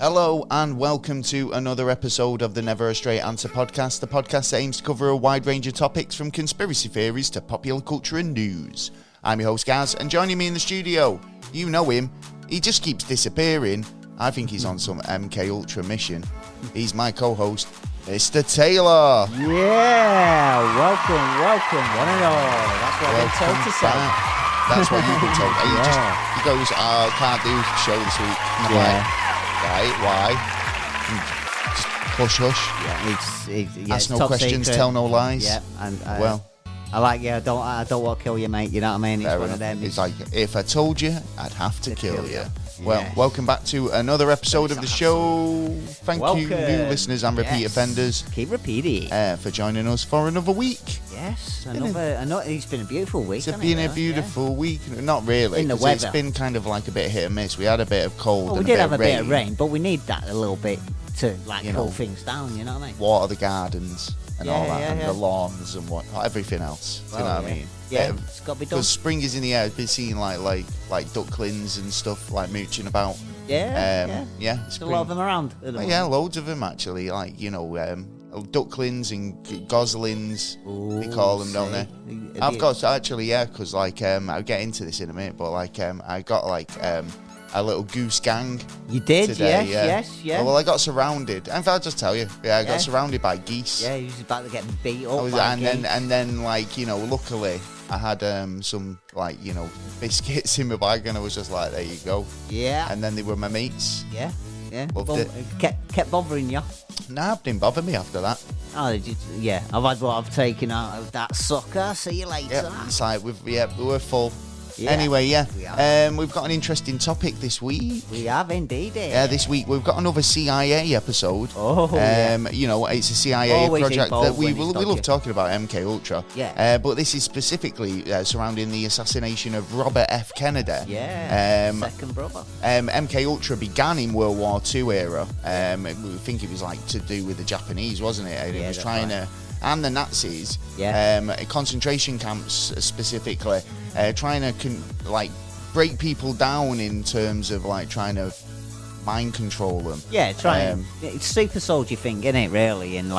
Hello and welcome to another episode of the Never a Straight Answer podcast, the podcast that aims to cover a wide range of topics from conspiracy theories to popular culture and news. I'm your host Gaz, and joining me in the studio, you know him, he just keeps disappearing. I think he's on some MKultra mission. He's my co-host, Mr. Taylor. Yeah, welcome, one and all. That's what I've been told to say. That's what you've been told. He goes, I can't do the show this week. And I'm like, right, why? Just hush, hush. Yeah, ask no questions, secret. Tell no lies. Yeah, and well, I like you. I don't want to kill you, mate. You know what I mean? It's one of them. It's like, if I told you, I'd have to kill you. Well, welcome back to another episode of the show. Thank you, new listeners and repeat offenders. Keep repeating. For joining us for another week. Yes, it's been a beautiful week. It's been a beautiful week. Not really. In the weather. It's been kind of like a bit hit and miss. We had a bit of cold and we did have a bit of rain, but we need that a little bit to cool things down, you know what I mean? Water the gardens and all that, and the lawns and everything else. Do you know what I mean? Yeah, it's got to be done. Because spring is in the air. I've been seeing like ducklings and stuff like mooching about. Yeah. There's a lot of them around. Yeah, loads of them actually. Like ducklings and goslings, they call them, don't they? I've got actually, because I'll get into this in a minute, but I got a little goose gang. You did, today, yes. Well, I got surrounded. In fact, I'll just tell you, I got surrounded by geese. Yeah, he was about to get beat up by geese. Then luckily I had some biscuits in my bag, and I was just like, there you go. Yeah. And then they were my mates. Yeah. Loved it. Kept bothering you. Nah, it didn't bother me after that. Oh, I've had what I've taken out of that sucker. See you later. Yeah, it's like we were full. Yeah, anyway, we've got an interesting topic this week. We have indeed. Yeah, this week we've got another CIA episode. It's a CIA project that we love talking about, MKultra. Yeah. But this is specifically surrounding the assassination of Robbert F Kenedy. Yeah. Second brother. MKultra began in World War II era. We think it was to do with the Japanese, wasn't it? And it was trying to. And the Nazis, concentration camps specifically, trying to break people down in terms of trying to mind control them. Yeah, it's super soldier thing, isn't it? Really, and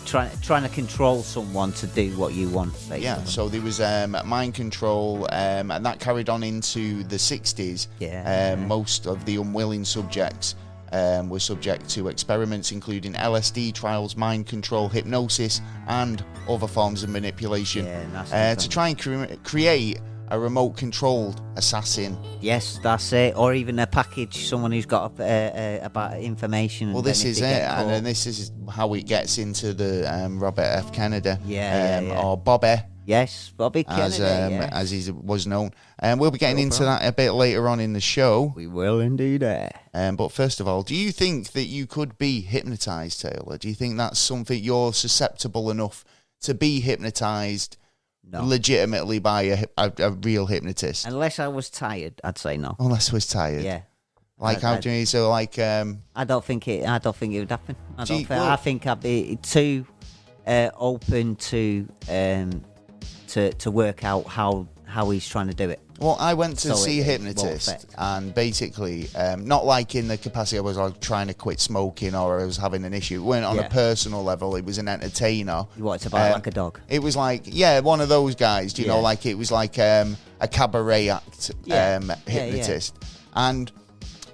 trying to control someone to do what you want. Basically. Yeah, so there was mind control, and that carried on into the 60s. Yeah, most of the unwilling subjects. Were subject to experiments including LSD trials, mind control, hypnosis, and other forms of manipulation to try and create a remote-controlled assassin. Yes, that's it. Or even a package, someone who's got about information. Well, this is it, and then this is how it gets into the Robbert F Kenedy, or Bobby. Yes, Bobby Kennedy, as he was known. And we'll be getting into that a bit later on in the show. We will indeed. But first of all, do you think that you could be hypnotised, Taylor? Do you think that's something you're susceptible enough to be hypnotised legitimately by a real hypnotist? Unless I was tired, I'd say no. Unless I was tired? Yeah. How do you so I don't think it would happen. I think I'd be too open to work out how he's trying to do it. Well, I went to see a hypnotist, and basically, not in the capacity I was trying to quit smoking or I was having an issue. It went on a personal level. It was an entertainer. You wanted to buy like a dog? It was one of those guys. Do you know, it was a cabaret act hypnotist. And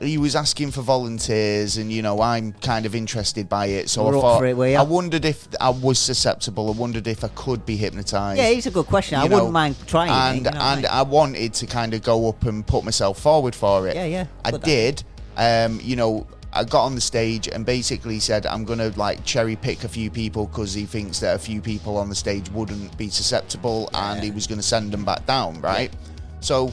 he was asking for volunteers, and I'm kind of interested by it, so I thought I wondered if I was susceptible. I wondered if I could be hypnotised. Yeah, it's a good question. I wouldn't mind trying. And I wanted to kind of go up and put myself forward for it. Yeah. I did. I got on the stage and basically said I'm gonna cherry pick a few people because he thinks that a few people on the stage wouldn't be susceptible, and he was gonna send them back down, right? So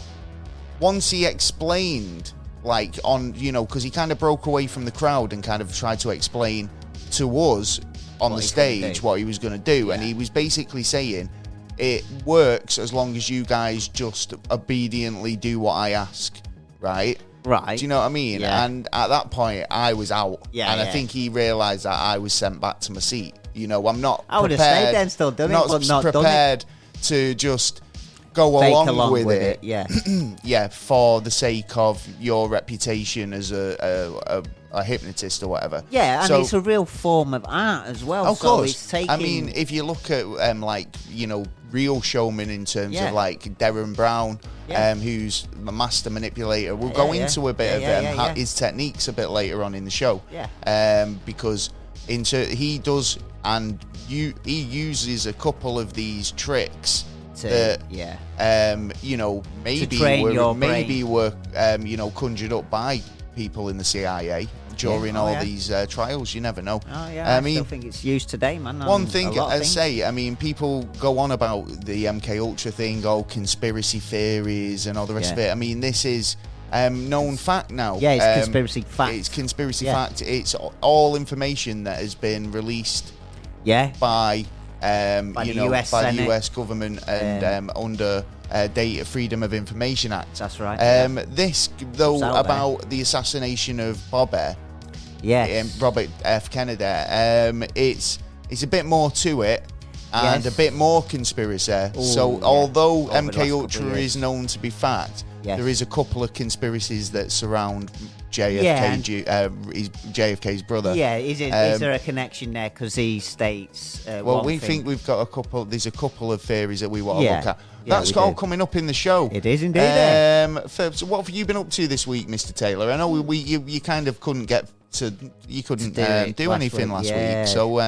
once he explained. Because he kind of broke away from the crowd and kind of tried to explain to us on the stage what he was going to do. And he was basically saying, it works as long as you guys just obediently do what I ask, right? Right. Do you know what I mean? Yeah. And at that point, I was out. Yeah, and I think he realised that I was sent back to my seat. I'm not I would have stayed there and still done it, but not prepared to just go fake along with it. Yeah. Yeah, for the sake of your reputation as a hypnotist or whatever. Yeah, and so, it's a real form of art as well. Of so course. It's taking... I mean, if you look at like, you know, real showmen in terms Yeah. of like Darren Brown, Yeah. who's a master manipulator. We'll go into a bit of his techniques a bit later on in the show. Yeah. Because he does, and he uses a couple of these tricks that you know, maybe were you know, conjured up by people in the CIA during these trials. You never know. Oh yeah, I mean, still think it's used today, man. One thing I say, I mean, people go on about the MKultra thing, conspiracy theories and all the rest of it. I mean, this is known fact now. Yeah, it's conspiracy fact. It's conspiracy fact. It's all information that has been released. Yeah. By the US by Senate. the US government and under Data Freedom of Information Act. That's right. This though about the assassination of Robbert F Kenedy. It's a bit more to it. And a bit more conspiracy. Although MKultra is known to be fact, there is a couple of conspiracies that surround JFK's brother. Yeah, is there a connection there? Because he states. Think we've got a couple. There's a couple of theories that we want to look at. That's all coming up in the show. It is indeed. So what have you been up to this week, Mr. Taylor? I know you kind of couldn't get to. You couldn't do anything last week. So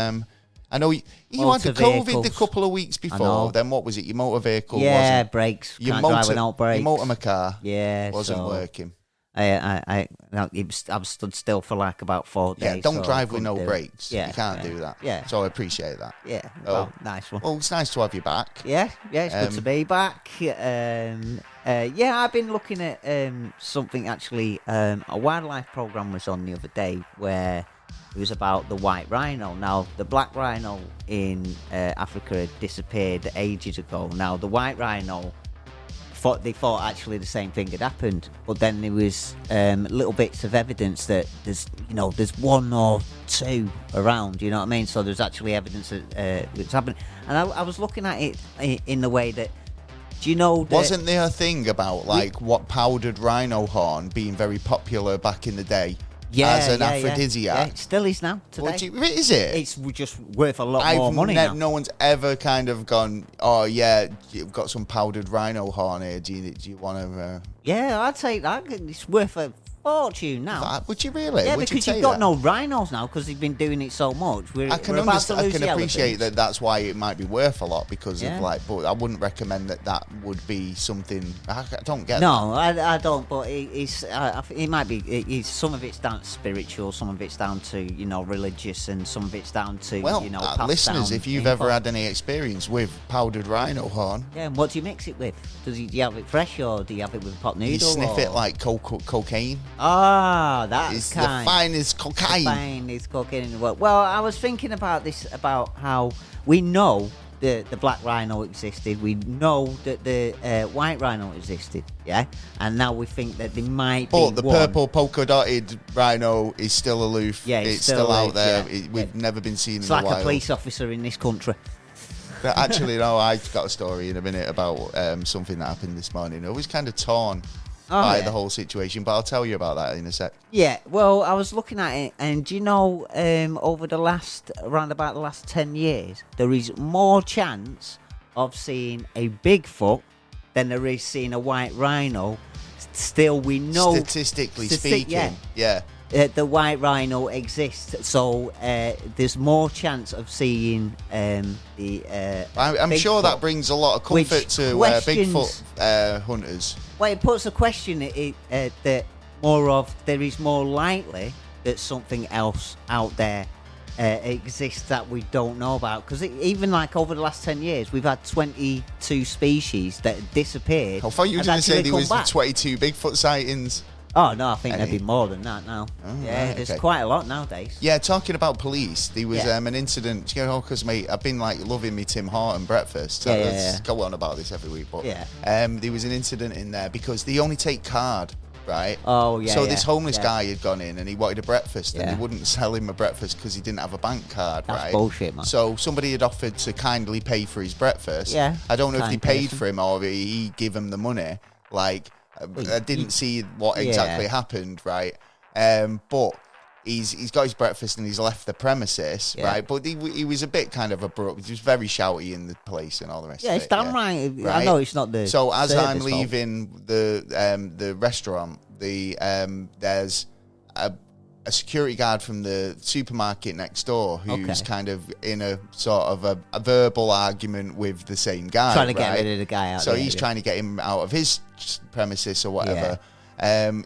I know you had the COVID a couple of weeks before. Then what was it? Your motor vehicle wasn't. Brakes. Can't drive without brakes. Your motor car wasn't working. I've stood still for like about 4 days. Yeah, don't drive with no brakes. Yeah, you can't do that. Yeah. So I appreciate that. Yeah. Well, nice one. Well, it's nice to have you back. Yeah, it's good to be back. I've been looking at something actually. A wildlife program was on the other day where it was about the white rhino. Now, the black rhino in Africa had disappeared ages ago. Now, the white rhino, they thought actually the same thing had happened, but then there was little bits of evidence that there's one or two around. You know what I mean? So there's actually evidence that it's happened. And I was looking at it in the way that, do you know? Wasn't there a thing about what powdered rhino horn being very popular back in the day? As an aphrodisiac. Yeah, it still is now today. Is it? It's just worth a lot more money now. No one's ever kind of gone, oh yeah, you've got some powdered rhino horn here. Do you want to? Yeah, I'd say that. It's worth a fortune now. Would you really? Yeah, because you've got no rhinos now because they've been doing it so much. I can appreciate that. That's why it might be worth a lot because of but I wouldn't recommend that would be something. I don't get. No, I don't. But it might be. Some of it's down to spiritual, some of it's down to religious, and some of it's down to listeners. If you've ever had any experience with powdered rhino horn, and what do you mix it with? Do you have it fresh or do you have it with a pot noodle? You sniff it like cocaine. Ah, that's it's the finest cocaine. The finest cocaine in the world. Well, I was thinking about this, about how we know the black rhino existed. We know that the white rhino existed, and now we think that they might be the purple polka dotted rhino is still aloof. Yeah, it's still out there. We've never been seen in the wild. It's like a police officer in this country. But actually, no, I've got a story in a minute about something that happened this morning. I was kind of torn by the whole situation, but I'll tell you about that in a sec. Yeah, well, I was looking at it, and over around about the last 10 years, there is more chance of seeing a Bigfoot than there is seeing a white rhino. Still, we know statistically speaking, the white rhino exists, so there's more chance of seeing the. I'm sure that brings a lot of comfort to Bigfoot hunters. Well, it puts a question that there is more likely that something else out there exists that we don't know about. Because even over the last 10 years, we've had 22 species that disappeared. I thought you were going to say there was 22 Bigfoot sightings. Oh, no, I think there'd be more than that now. There's quite a lot nowadays. Yeah, talking about police, there was an incident, because, mate, I've been, loving me Tim Horton breakfast. So let's go on about this every week. But there was an incident in there because they only take card right? Oh, yeah. So this homeless yeah. guy had gone in and he wanted a breakfast, and Yeah. they wouldn't sell him a breakfast because he didn't have a bank card, That's right? bullshit, man. So somebody had offered to kindly pay for his breakfast. Yeah, I don't know if they kind paid person. for him or he gave him the money. Like, I didn't see what exactly happened, right? But he's got his breakfast and he's left the premises, right? But he was a bit kind of abrupt. He was very shouty in the place and all the rest of it. It's damn right. I know it's not the. So as I'm service leaving the restaurant, there's a security guard from the supermarket next door who's kind of in a sort of a verbal argument with the same guy. Trying to get rid of the guy out. So he's trying to get him out of his premises or whatever.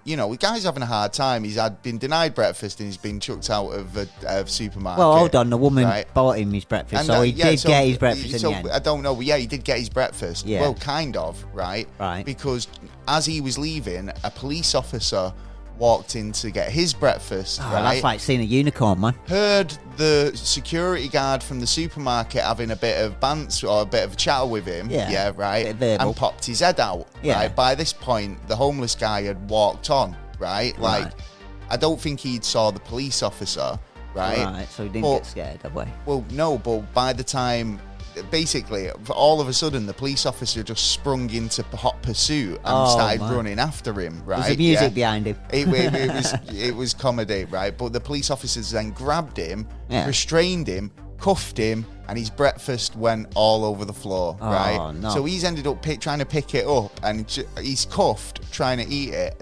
You know, the guy's having a hard time. He's been denied breakfast and he's been chucked out of a supermarket. Well, hold on. The woman bought him his breakfast, And, so he did get his breakfast so in the end. I don't know. Yeah, he did get his breakfast. Yeah. Well, kind of, right? Right. Because as he was leaving, a police officer walked in to get his breakfast, Oh, right? that's like seeing a unicorn, man. Heard the security guard from the supermarket having a bit of bants or a bit of a chat with him, right? Bit of verbal. And popped his head out, right? By this point, the homeless guy had walked on, right? Like, I don't think he'd saw the police officer, right? Right, so he didn't get scared away. Well, no, but by the time, basically, all of a sudden, the police officer just sprung into hot pursuit and started running after him, right? There's the music behind him. It was comedy, right? But the police officers then grabbed him, restrained him, cuffed him, and his breakfast went all over the floor, right? No. So he's ended up trying to pick it up, and he's cuffed trying to eat it.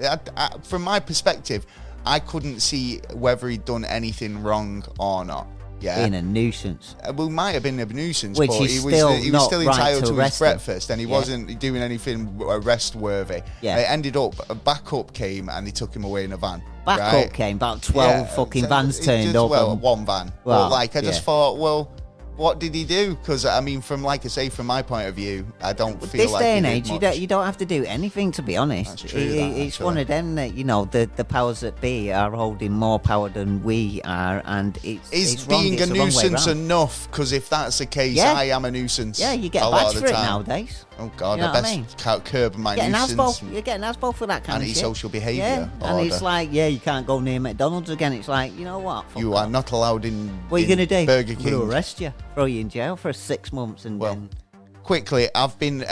From my perspective, I couldn't see whether he'd done anything wrong or not. Yeah. Being a nuisance. Well, it might have been a nuisance, Which but is he still was not still right entitled to to his arrest him. breakfast, and he wasn't doing anything arrest worthy. Yeah. It ended up, a backup came and they took him away in a van. Backup came, about 12 fucking vans turned up. Well, one van. Well, But I just thought, well, what did he do? Because I mean, from like I say, from my point of view, I don't feel this like day and he age, did you much. don't have to do anything, to be honest. That's true, It's one of them that, you know, the powers that be are holding more power than we are, and it's wrong. Being It's a the wrong way nuisance round. enough? Because if that's the case, Yeah. I am a nuisance. Yeah, you get a a lot badge of for the it time. nowadays. Oh God, You know I what I best mean? curb my Getting nuisance. you're getting asbo for that kind of shit. Antisocial behaviour. Yeah, and order. it's like, you can't go near McDonald's again. It's like, you know what? Fuck You off. are not allowed in. What are you going to do? Burger I'm going to King. arrest you, throw you in jail for 6 months, and Well, then. quickly, I've been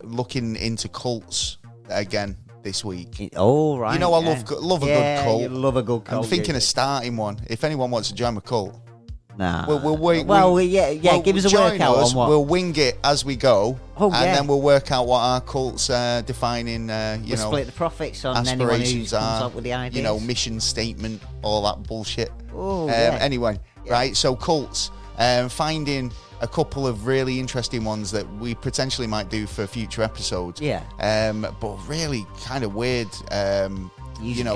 looking into cults again this week. Oh, right. You know, I love a good cult. You love a good cult. I'm thinking of starting one. If anyone wants to join my cult, Nah. we'll wait. Well, give us a join workout us, on what. We'll wing it as we go, Oh, and yeah. then we'll work out what our cults defining. We'll split the profits on anyone who aspirations comes are. up with the ideas. You know, mission statement, all that bullshit. Oh, yeah. Anyway, right. So cults, finding a couple of really interesting ones that we potentially might do for future episodes. Yeah. But really kind of weird. You know,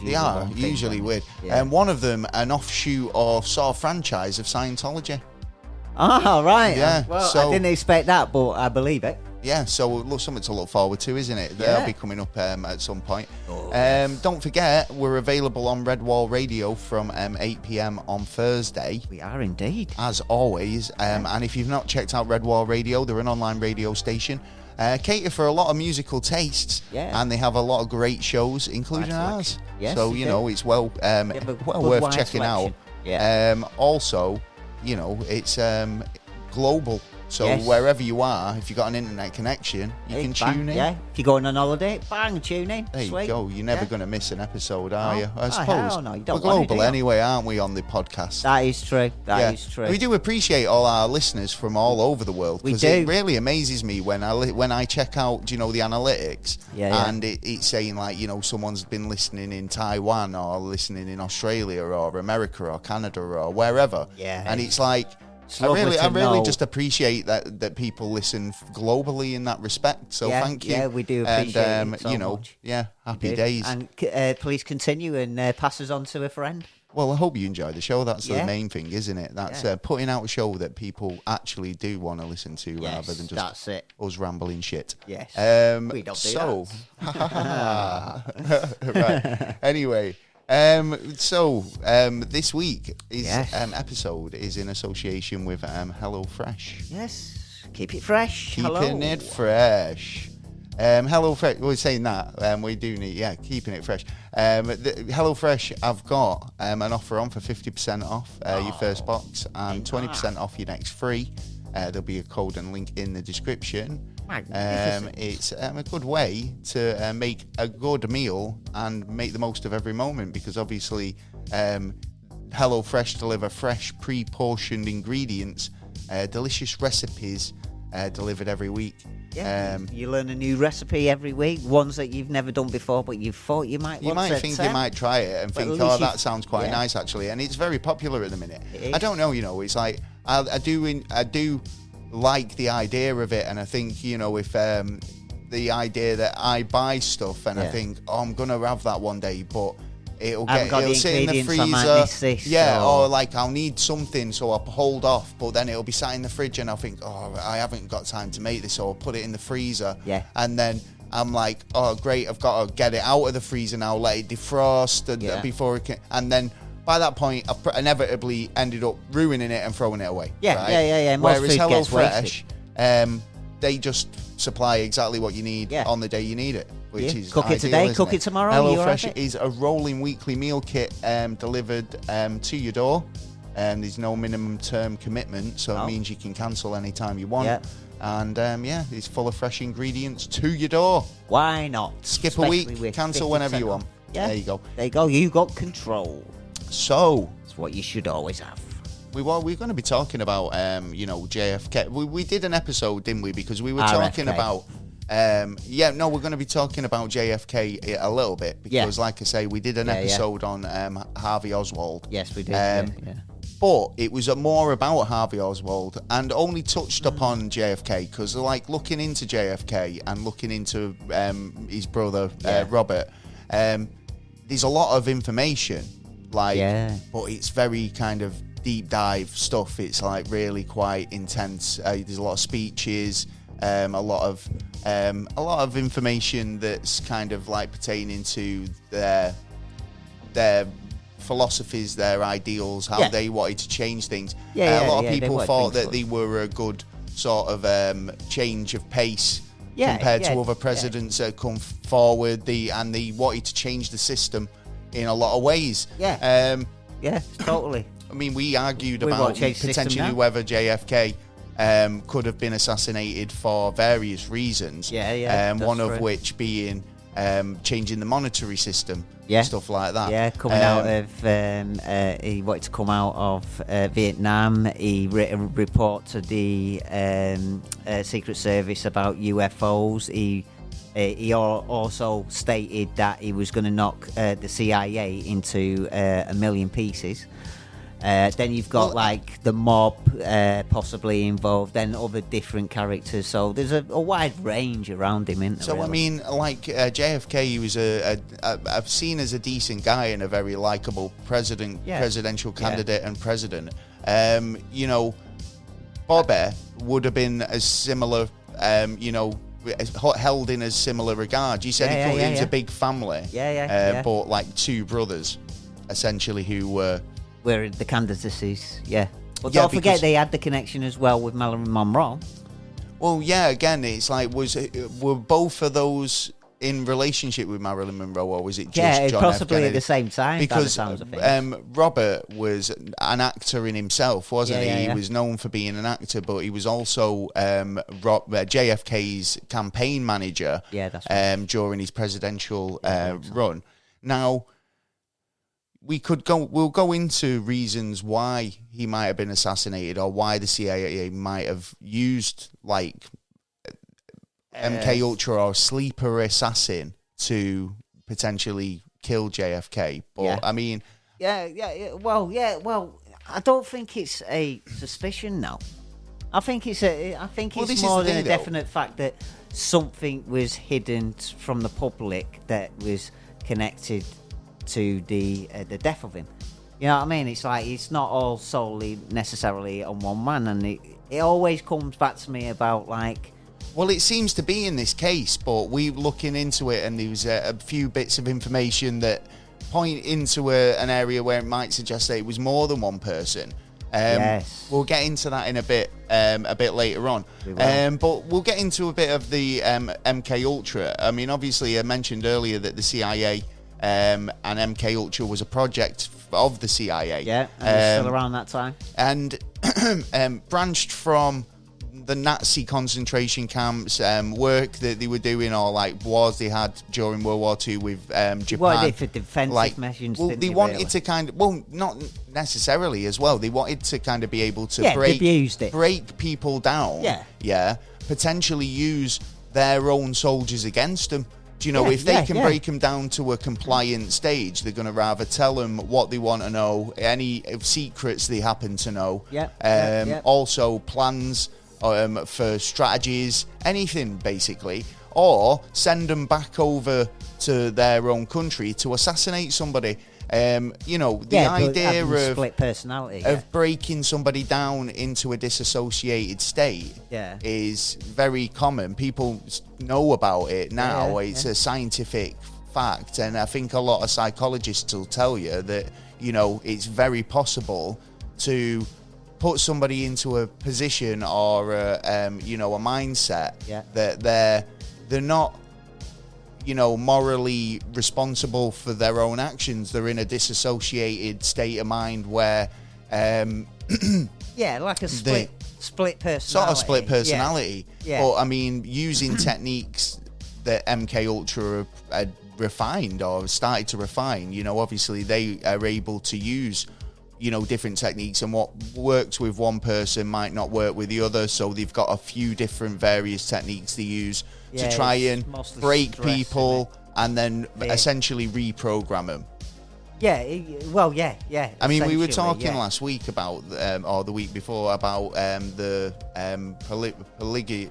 they are usually weird. Yeah. One of them, an offshoot or sort of franchise of Scientology. Oh, right. Yeah, Well, so- I didn't expect that, but I believe it. Yeah, so something to look forward to, isn't it? Yeah. They'll be coming up at some point. Oh, Don't forget, we're available on Red Wall Radio from 8 p.m. on Thursday. We are indeed. As always, and if you've not checked out Red Wall Radio, they're an online radio station. Cater for a lot of musical tastes, and they have a lot of great shows, including ours. Yes, so they you do. know it's well good worth wide checking out. selection. Yeah. Also, you know it's global. So Yes. wherever you are, if you've got an internet connection, you can tune in. Yeah. If you're going on holiday, bang, tune in. There Sweet. you go. You're never Yeah. going to miss an episode, are No. you? I Oh, suppose. hell no, you don't We're want to, global do you? anyway, aren't we, on the podcast? That is true. That is true. We do appreciate all our listeners from all over the world. We Because do. it really amazes me when I check out, you know, the analytics, Yeah. and it's saying like, you know, someone's been listening in Taiwan or listening in Australia or America or Canada or wherever. Yeah. And it's like. It's I lovely really to know. just appreciate that people listen globally in that respect. So Yeah, thank you. yeah, we do appreciate and, it so you know, much. yeah, happy Do. days. And please continue and pass us on to a friend. Well, I hope you enjoy the show. That's Yeah. the main thing, isn't it? That's Yeah. putting out a show that people actually do want to listen to, rather than just that's it. us rambling shit. Yes. We don't do so, right. Anyway, this week is episode is in association with HelloFresh. Yes. Keep it fresh. Keeping Hello. it fresh. HelloFresh, we're saying that. We do need, keeping it fresh. HelloFresh, I've got an offer on for 50% off your first box and 20% off your next free. There'll be a code and link in the description. It's a good way to make a good meal and make the most of every moment, because obviously HelloFresh deliver fresh, pre-portioned ingredients, delicious recipes delivered every week. Yeah, you learn a new recipe every week, ones that you've never done before, but you thought you might want to think you might try it and think, that sounds quite nice, actually. And it's very popular at the minute. I don't know, it's like, I do like the idea of it, and I think, if the idea that I buy stuff and I think, I'm going to have that one day, but it'll sit in the freezer, or like I'll need something, so I'll hold off, but then it'll be sat in the fridge and I'll think, I haven't got time to make this, so I'll put it in the freezer, and then I'm like, great, I've got to get it out of the freezer now, let it defrost before it can, and then by that point I've inevitably ended up ruining it and throwing it away. Most Whereas HelloFresh, they just supply exactly what you need on the day you need it, which is cook it today, cook it tomorrow. HelloFresh is a rolling weekly meal kit delivered to your door, and there's no minimum term commitment, so it means you can cancel anytime you want. And it's full of fresh ingredients to your door. Why not? Skip a week, cancel whenever you want. There you go. There you go. You got control. So it's what you should always have. We're going to be talking about JFK. We did an episode, didn't we? Because we were talking about we're going to be talking about JFK a little bit, because like I say, we did an episode on Harvey Oswald. Yes, we did. But it was more about Harvey Oswald and only touched upon JFK, because like looking into JFK and looking into his brother Robert, there's a lot of information, but it's very kind of deep dive stuff. It's like really quite intense. There's a lot of speeches, a lot of information that's kind of like pertaining to their philosophies, their ideals, how they wanted to change things. A lot of people thought that they were a good sort of change of pace compared to other presidents that come forward. And they wanted to change the system in a lot of ways. Totally. I mean, we argued about potentially whether JFK could have been assassinated for various reasons. One of which being changing the monetary system, stuff like that. Coming out of he wanted to come out of Vietnam. He wrote a report to the Secret Service about UFOs. He also stated that he was going to knock the CIA into a million pieces. Then you've got the mob possibly involved, then other different characters. So there's a wide range around him, isn't there? So, really? I mean, JFK, he was I've seen as a decent guy and a very likable presidential candidate and president. Bobby would have been as similar, held in as similar regard. You said he was a big family, but like two brothers, essentially, who were the candidacies, But don't forget they had the connection as well with Marilyn Monroe. Well, again, it's like, were both of those in relationship with Marilyn Monroe, or was it just John possibly F. Kennedy? At the same time? Because Robert was an actor in himself, wasn't he? He was known for being an actor, but he was also JFK's campaign manager during his presidential run. Now, we'll go into reasons why he might have been assassinated, or why the CIA might have used MKultra or sleeper assassin to potentially kill JFK. But I mean, well, I don't think it's a suspicion now. I think it's more than a definite fact that something was hidden from the public that was connected to the death of him. You know what I mean? It's like, it's not all solely necessarily on one man, and it always comes back to me about well, it seems to be in this case, but we looking into it, and there was a few bits of information that point into an area where it might suggest that it was more than one person. Yes. We'll get into that in a bit later on. But we'll get into a bit of the MKultra. I mean, obviously, I mentioned earlier that the CIA and MKultra was a project of the CIA. Yeah, and it's still around that time. And branched from the Nazi concentration camps, work that they were doing, or like wars they had during World War II with Japan. What are they for defensive measures? Well, they wanted to kind of, well, not necessarily as well. They wanted to kind of be able to break people down. Yeah. Potentially use their own soldiers against them. Do you know, if they can break them down to a compliant stage, they're going to rather tell them what they want to know, any secrets they happen to know. Also plans for strategies, anything basically, or send them back over to their own country to assassinate somebody. You know, the idea of split personality, of breaking somebody down into a disassociated state is very common. People know about it now. It's a scientific fact, and I think a lot of psychologists will tell you that, you know, it's very possible to put somebody into a position or you know, a mindset that they're not, you know, morally responsible for their own actions. They're in a disassociated state of mind where like a split personality, sort of split personality. But I mean, using techniques that MKultra had refined or started to refine, you know, obviously they are able to use, you know, different techniques, and what works with one person might not work with the other, so they've got a few different various techniques they use to try and break people and then essentially reprogram them. I mean, we were talking last week about, or the week before, about the Polygy.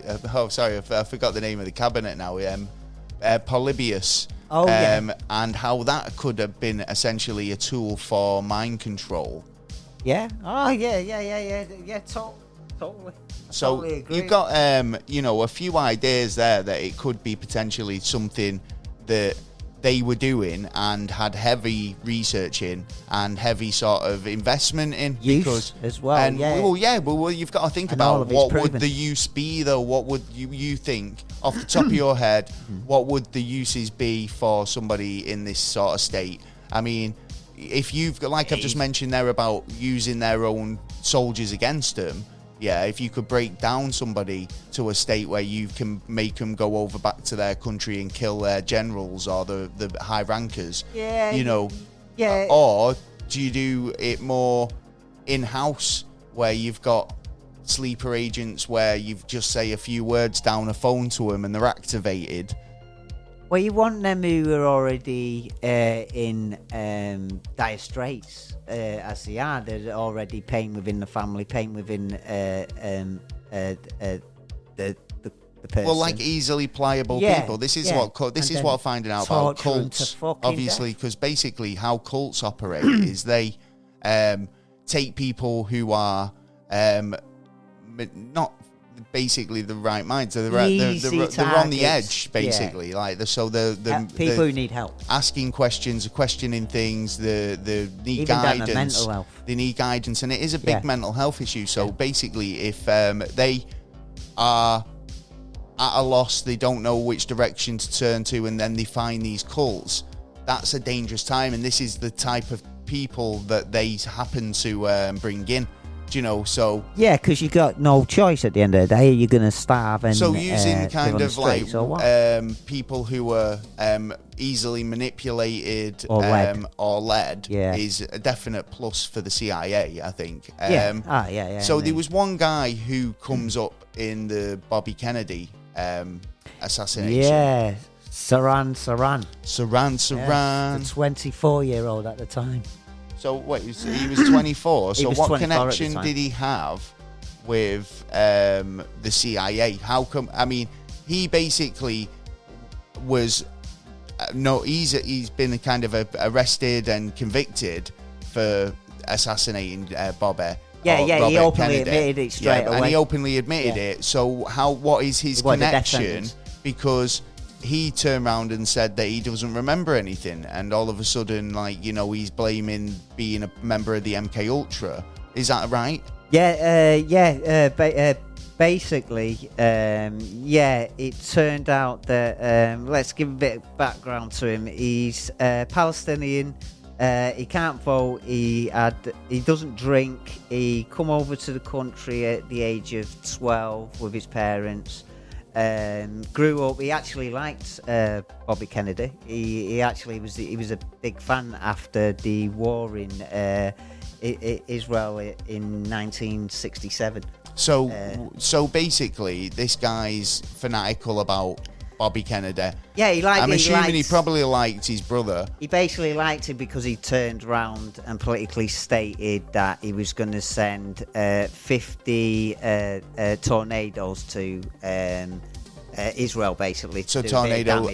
I forgot the name of the cabinet now. Polybius. And how that could have been essentially a tool for mind control. Totally. So totally agree. You've got, you know, a few ideas there that it could be potentially something that they were doing and had heavy research in and heavy sort of investment in. Use as well. Well, you've got to think about what would the use be, though. What would you think off the top of your head? What would the uses be for somebody in this sort of state? I mean, if you've got, like I've just mentioned there about using their own soldiers against them. If you could break down somebody to a state where you can make them go over back to their country and kill their generals or the high rankers, you know, or do you do it more in-house where you've got sleeper agents where you just say a few words down a phone to them and they're activated? Well, you want them who are already in dire straits, as they are. They're already pain within the family, pain within the person. Well, like easily pliable people. This is what finding out about cults, obviously, because basically how cults operate is they take people who are not basically the right mind, so they're on the edge, basically. People who need help, asking questions, questioning things. They need guidance. Mental health. They need guidance, and it is a big mental health issue. So basically, if they are at a loss, they don't know which direction to turn to, and then they find these cults, that's a dangerous time. And this is the type of people that they happen to bring in. You know, so because you got no choice at the end of the day. You're gonna starve, and so using kind of like people who are easily manipulated or led is a definite plus for the CIA, I think. So there was one guy who comes up in the Bobby Kennedy assassination. Saran. The 24-year-old at the time. So wait, he was 24. So what connection did he have with the CIA? How come? I mean, he basically was he's been kind of arrested and convicted for assassinating Robbert. He openly admitted it straight away. And he openly admitted it. So what is his connection? Because he turned around and said that he doesn't remember anything, and all of a sudden, like, you know, he's blaming being a member of the MKultra Is that right? Basically, it turned out that let's give a bit of background to him. He's Palestinian. He can't vote. He doesn't drink. He come over to the country at the age of 12 with his parents. Grew up. He actually liked Bobby Kennedy. He actually was a big fan after the war in Israel in 1967. So basically, this guy's fanatical about Bobby Kennedy. Yeah, I'm assuming he probably liked his brother. He basically liked it because he turned around and politically stated that he was going to send 50 tornadoes to Israel, basically. So tornado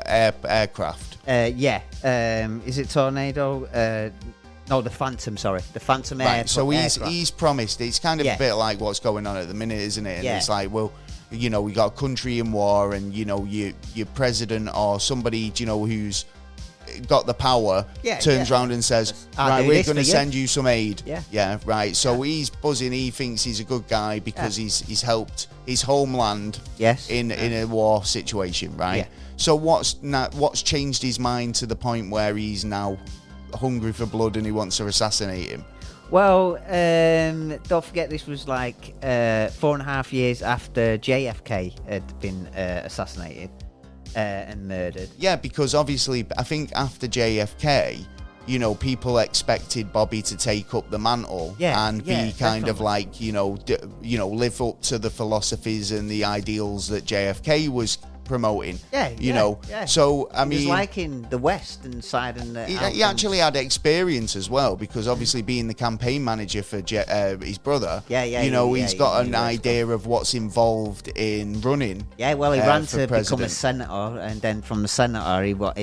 aircraft. Is it tornado? No, the Phantom. Sorry, the Phantom Right. So he's promised. It's kind of a bit like what's going on at the minute, isn't it? And it's like, well, we got a country in war, and your president or somebody who's got the power turns around and says, right, we're going to send you some aid. Right. So he's buzzing. He thinks he's a good guy because he's helped his homeland in a war situation, right? So what's changed his mind to the point where he's now hungry for blood and he wants to assassinate him? Well, don't forget this was like 4.5 years after JFK had been assassinated and murdered. Yeah, because obviously I think after JFK, people expected Bobby to take up the mantle and be kind of like, live up to the philosophies and the ideals that JFK was promoting. So I mean, he was liking the Western side, and he actually had experience as well, because obviously being the campaign manager for his brother, he's got an idea of what's involved in running. He ran to become a senator, and then from the senator he would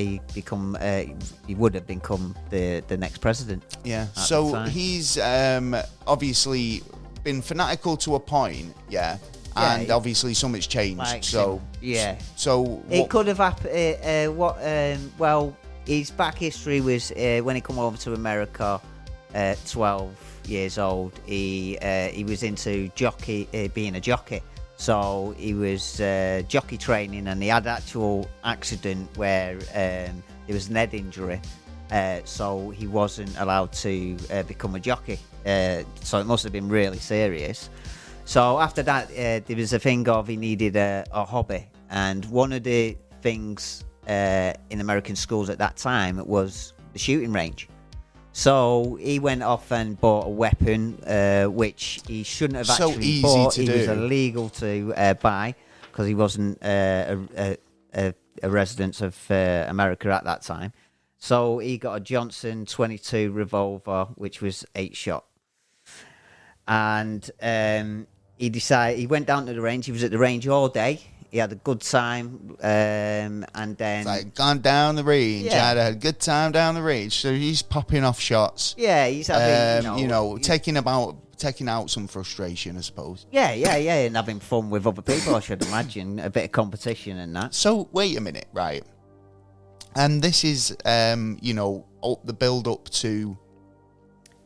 have become the next president. So he's obviously been fanatical to a point. And obviously so much changed. So it could have happened. His back history was when he come over to America, 12 years old. He was into being a jockey. So he was jockey training, and he had an actual accident where there was an head injury. So he wasn't allowed to become a jockey. So it must have been really serious. So after that, there was a thing of he needed a hobby. And one of the things in American schools at that time was the shooting range. So he went off and bought a weapon, which he shouldn't have actually bought. It was illegal to buy because he wasn't a resident of America at that time. So he got a Johnson 22 revolver, which was 8-shot. And he went down to the range. He was at the range all day. He had a good time, and then it's like gone down the range. I had a good time down the range. So he's popping off shots. He's having, taking out some frustration, I suppose. And having fun with other people. I should imagine a bit of competition and that. So wait a minute, right? And this is, the build up to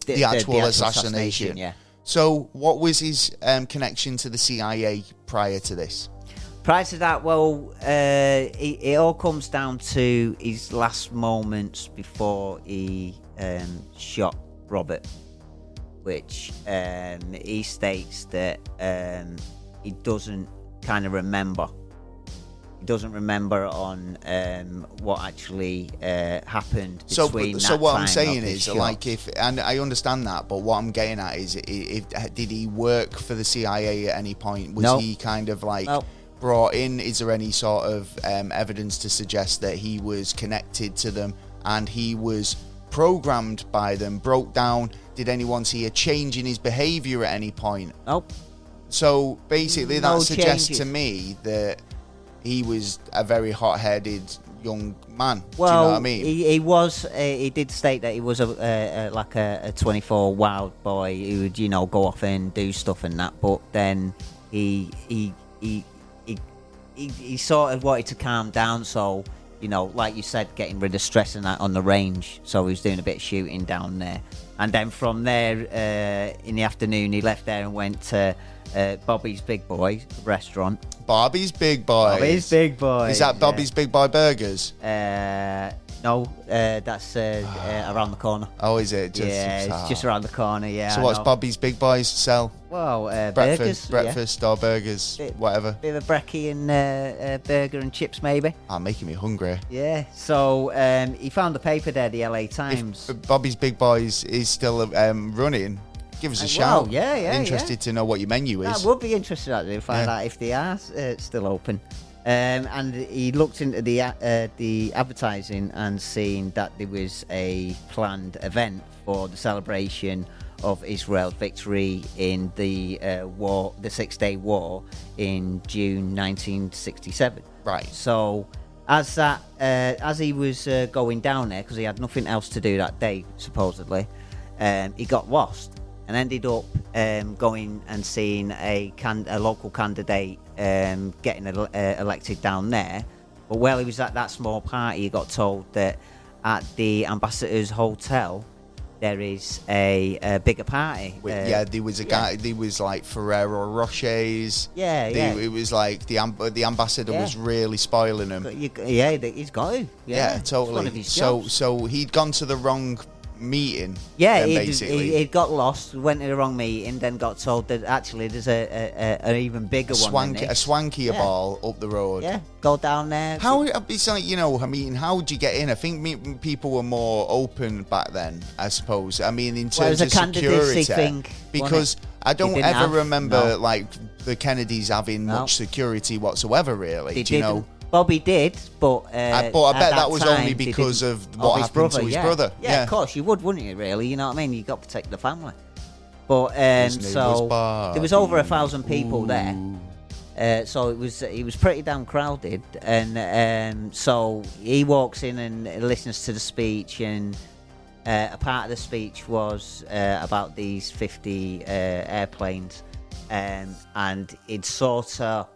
the actual assassination. So what was his connection to the CIA prior to this? Prior to that, it all comes down to his last moments before he shot Robbert, which he states that he doesn't kind of remember. He doesn't remember on what actually happened between that So what time I'm saying is, shot. like, and I understand that, but what I'm getting at is, did he work for the CIA at any point? Was he kind of like brought in? Is there any sort of evidence to suggest that he was connected to them and he was programmed by them, broke down? Did anyone see a change in his behavior at any point? Nope. So basically that suggests to me that he was a very hot-headed young man. Well, do you know what I mean? He was. He did state that he was a 24 wild boy who would go off and do stuff and that. But then he sort of wanted to calm down, so you know, like you said, getting rid of stress and that on the range. So he was doing a bit of shooting down there. And then from there, in the afternoon, he left there and went to Bobby's Big Boy restaurant. Bobby's Big Boys. Bobby's Big Boy. Is that Bobby's Big Boy Burgers? No, that's around the corner. Oh, is it? It's just around the corner, yeah. So what's Bobby's Big Boys sell? Well, breakfast burgers, or burgers, whatever. Bit of a brekkie and burger and chips, maybe. I'm making me hungry. Yeah, so he found the paper there, the LA Times. If Bobby's Big Boys is still running, give us a shout. Well, yeah. Interested to know what your menu is. I would be interested actually to find out if they are still open. And he looked into the advertising and seen that there was a planned event for the celebration of Israel's victory in the war, the 6-Day War in June 1967. Right. So as he was going down there, because he had nothing else to do that day supposedly, he got lost and ended up going and seeing a local candidate getting elected down there. But while he was at that small party, he got told that at the ambassador's hotel there is a bigger party. There was a guy. There was like Ferrero Rochers. Yeah. It was like the ambassador was really spoiling him. He's got to. Yeah, It's totally. one of his jobs. So he'd gone to the wrong meeting. Yeah, he'd got lost, went to the wrong meeting, then got told that actually there's an even bigger one. A swankier ball up the road. Yeah, go down there. How it's like, you know, I mean, how would you get in? I think people were more open back then, I suppose. I mean, in terms of security, thing, because I don't ever remember like the Kennedys having No. much security whatsoever. Really, do you know? Bobby did, but I bet that was only because of what happened to his brother. Yeah, of course you would, wouldn't you? Really, you know what I mean? You got to protect the family. But so there was over 1,000 people there. So it was pretty damn crowded, and so he walks in and listens to the speech, and a part of the speech was about these 50 airplanes, and he'd sort of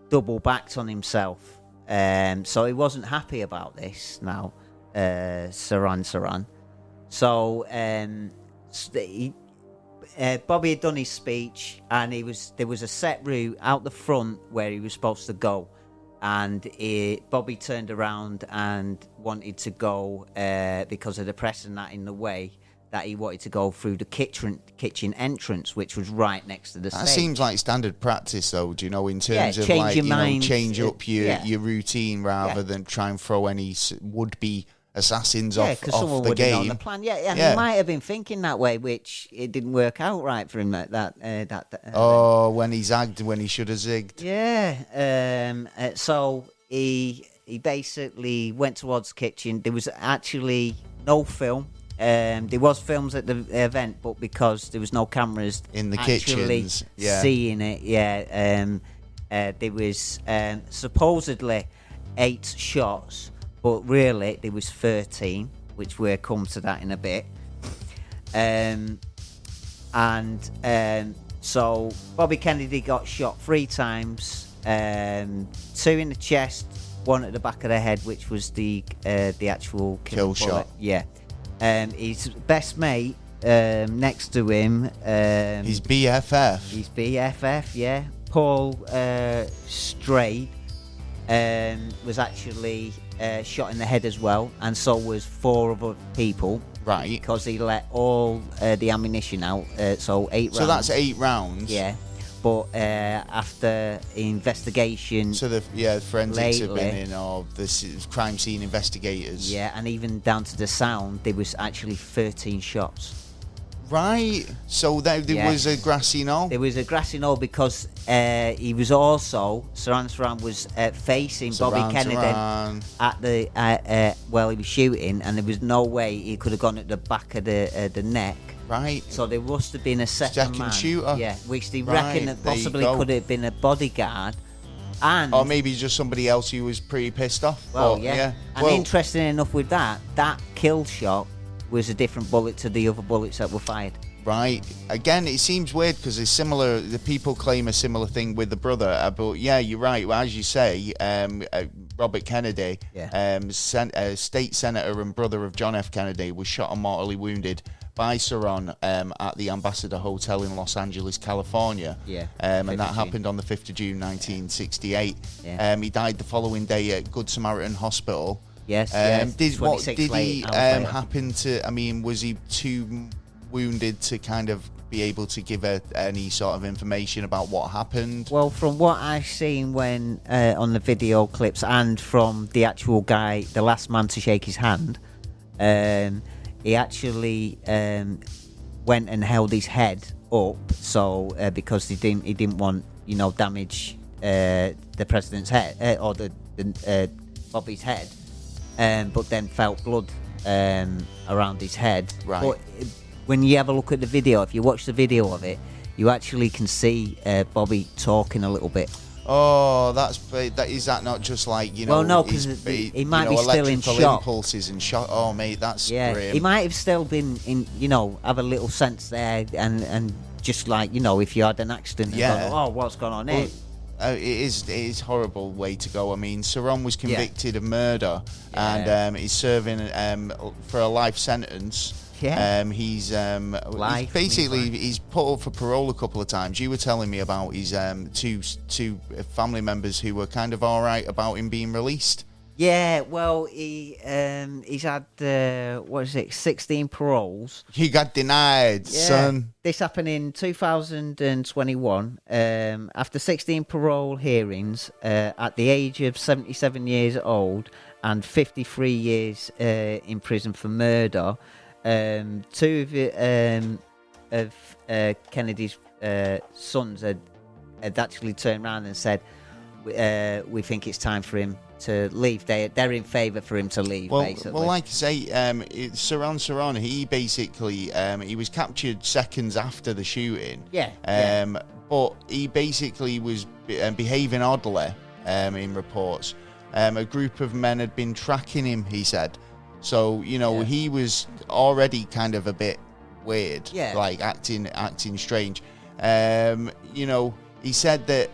double backed on himself. So he wasn't happy about this now, Saran. So Bobby had done his speech, and there was a set route out the front where he was supposed to go, and Bobby turned around and wanted to go because of the press and that in the way. That he wanted to go through the kitchen entrance, which was right next to the stage. That seems like standard practice, though. Do you know, in terms of like, change up your routine rather than try and throw any would-be assassins off the game. On the plan. He might have been thinking that way, which it didn't work out right for him. When he zagged when he should have zigged. Yeah. So he basically went towards the kitchen. There was actually no film. There was films at the event, but because there was no cameras in the kitchens, seeing it, there was supposedly 8 shots, but really there was 13, which we'll come to that in a bit. So Bobby Kennedy got shot 3 times, 2 in the chest, 1 at the back of the head, which was the actual kill shot. Yeah. His best mate next to him, his BFF, yeah, Paul Strayed, was actually shot in the head as well, and so was 4 other people, right? Because he let all the ammunition out, so 8 rounds. So that's 8 rounds. Yeah. But after investigation, so the forensics have been in, or the crime scene investigators. Yeah, and even down to the sound, there was actually 13 shots. Right. So there was a grassy knoll. There was a grassy knoll because he was also Saran was facing Bobby Kennedy at the while he was shooting, and there was no way he could have gone at the back of the neck. Right. So there must have been a second man, shooter. Yeah, which they reckon that possibly could have been a bodyguard, or maybe just somebody else who was pretty pissed off. Well, And interesting enough with that kill shot was a different bullet to the other bullets that were fired. Right. Again, it seems weird because it's similar. The people claim a similar thing with the brother, but yeah, you're right. Well, as you say, Robbert Kenedy, state senator and brother of John F. Kennedy, was shot and mortally wounded by Saran at the Ambassador Hotel in Los Angeles, California. And that happened on the 5th of June 1968. He died the following day at Good Samaritan Hospital. Did he happen to? I mean, was he too wounded to kind of be able to give any sort of information about what happened? Well, from what I've seen when on the video clips and from the actual guy, the last man to shake his hand, he actually went and held his head up, so because he didn't want damage the president's head or the Bobby's head, but then felt blood around his head. Right. But when you have a look at the video, if you watch the video of it, you actually can see Bobby talking a little bit. Oh, is that not just like, Well, no, because he might be still in shock. Impulses and shock. Oh, mate, that's grim. He might have still been in, have a little sense there, and just like, if you had an accident and gone, oh, what's going on here? It is horrible way to go. I mean, Saran was convicted of murder, and he's serving for a life sentence. He's put up for parole a couple of times. You were telling me about his two family members who were kind of all right about him being released. Yeah, well, he's had 16 paroles. He got denied, son. This happened in 2021. After 16 parole hearings, at the age of 77 years old and 53 years in prison for murder. Two of Kennedy's sons had actually turned around and said, we think it's time for him to leave. They're in favour for him to leave, basically. Well, like I say, Saran, he basically, he was captured seconds after the shooting. But he basically was behaving oddly, in reports. A group of men had been tracking him, he said. So, he was already kind of a bit weird, like acting strange. He said that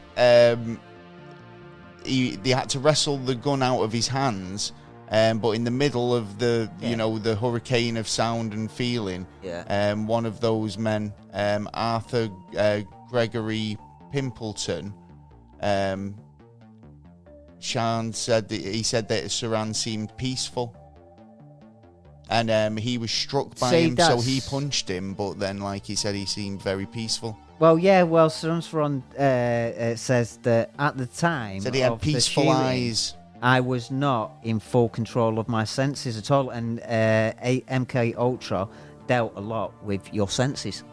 they had to wrestle the gun out of his hands, but in the middle of the hurricane of sound and feeling, one of those men, Arthur Gregory Pimpleton, Sean said that Saran seemed peaceful. And he was struck by him, so he punched him. But then, like he said, he seemed very peaceful. Well, Saran says that at the time, said he had peaceful eyes. I was not in full control of my senses at all, and MKultra dealt a lot with your senses.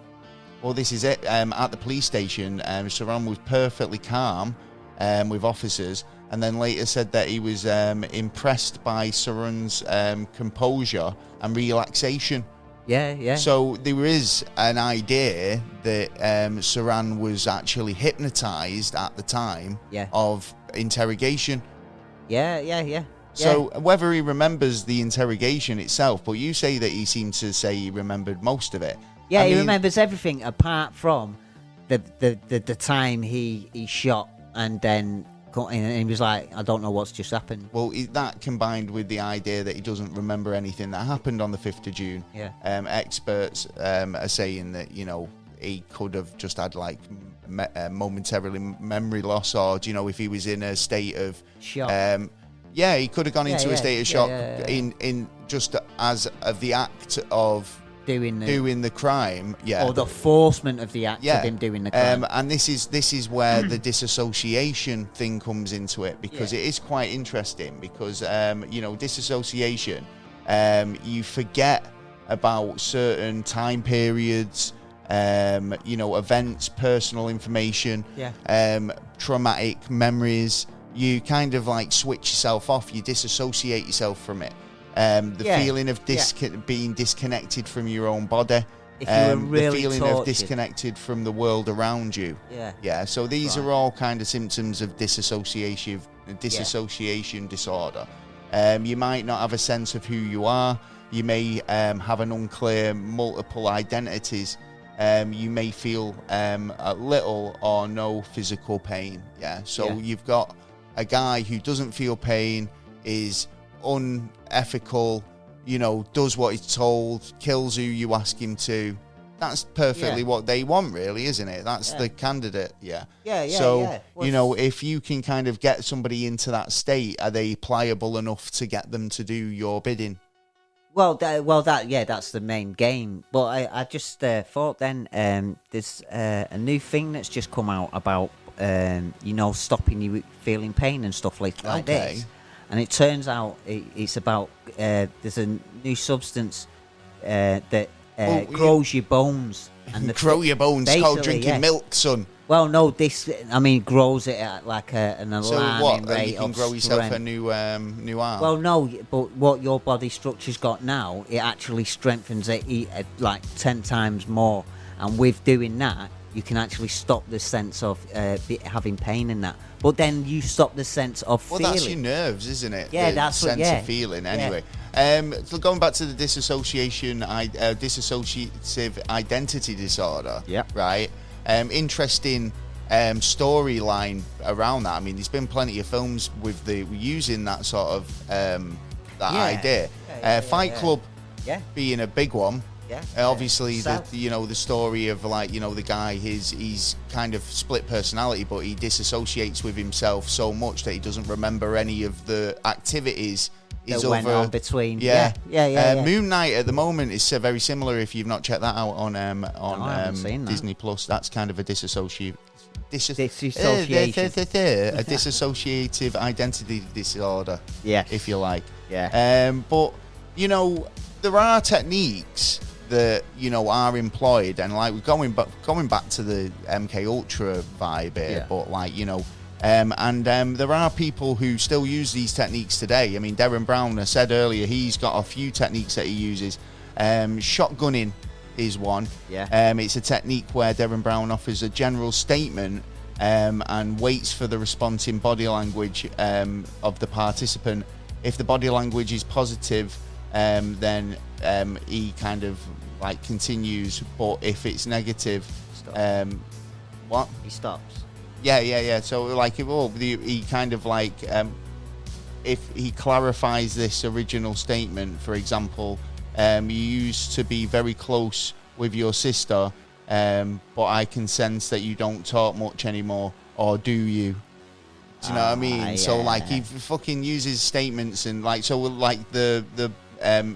Well, this is it. At the police station, Saran was perfectly calm with officers. And then later said that he was impressed by Saran's composure and relaxation. So there is an idea that Saran was actually hypnotized at the time of interrogation. So whether he remembers the interrogation itself, but you say that he seemed to say he remembered most of it. He remembers everything apart from the time he shot and then. And he was like, I don't know what's just happened. Well, that combined with the idea that he doesn't remember anything that happened on the 5th of June. Experts are saying that, he could have just had like momentarily memory loss, or, if he was in a state of shock. He could have gone into a state of shock in just as of the act of doing the crime, or the forcement of the act of him doing the crime. And this is where the disassociation thing comes into it, because it is quite interesting, because disassociation, you forget about certain time periods, events, personal information, traumatic memories. You kind of like switch yourself off, you disassociate yourself from it. Feeling of being disconnected from your own body, if you were really the feeling tortured. of disconnected from the world around you. So these are all kind of symptoms of dissociation disorder. You might not have a sense of who you are. You may have an unclear multiple identities. You may feel a little or no physical pain. You've got a guy who doesn't feel pain, is unethical, does what he's told, kills who you ask him to. That's perfectly what they want, really, isn't it? That's the candidate, So, if you can kind of get somebody into that state, are they pliable enough to get them to do your bidding? That's the main game. But I just thought then there's a new thing that's just come out about, stopping you feeling pain and stuff like this. And it turns out it's about, there's a new substance that grows your bones. And grow your bones, it's called drinking milk, son. Well, no, grows it at like an alarming rate. You can grow yourself a new arm? Well, no, but what your body structure's got now, it actually strengthens it like 10 times more. And with doing that, you can actually stop the sense of having pain in that. But then you stop the sense of feeling. Well, that's your nerves, isn't it? Yeah, the sense of feeling, anyway. So going back to the dissociative identity disorder, right? Interesting storyline around that. I mean, there's been plenty of films with using that sort of idea. Fight Club being a big one. Obviously, the story of the guy, he's kind of split personality, but he disassociates with himself so much that he doesn't remember any of the activities that went on between. Moon Knight at the moment is very similar. If you've not checked that out on Disney Plus, that's kind of a dissociative identity disorder. If you like. But there are techniques that are employed, and like going back to the MKultra vibe here, but there are people who still use these techniques today. I mean, Derren Brown, I said earlier, he's got a few techniques that he uses. Shotgunning is one. It's a technique where Derren Brown offers a general statement and waits for the response in body language of the participant. If the body language is positive, then he kind of continues, but if it's negative, he stops. So he kind of if he clarifies this original statement, for example, you used to be very close with your sister, but I can sense that you don't talk much anymore, or do you? Do you know what I mean? So he fucking uses statements and the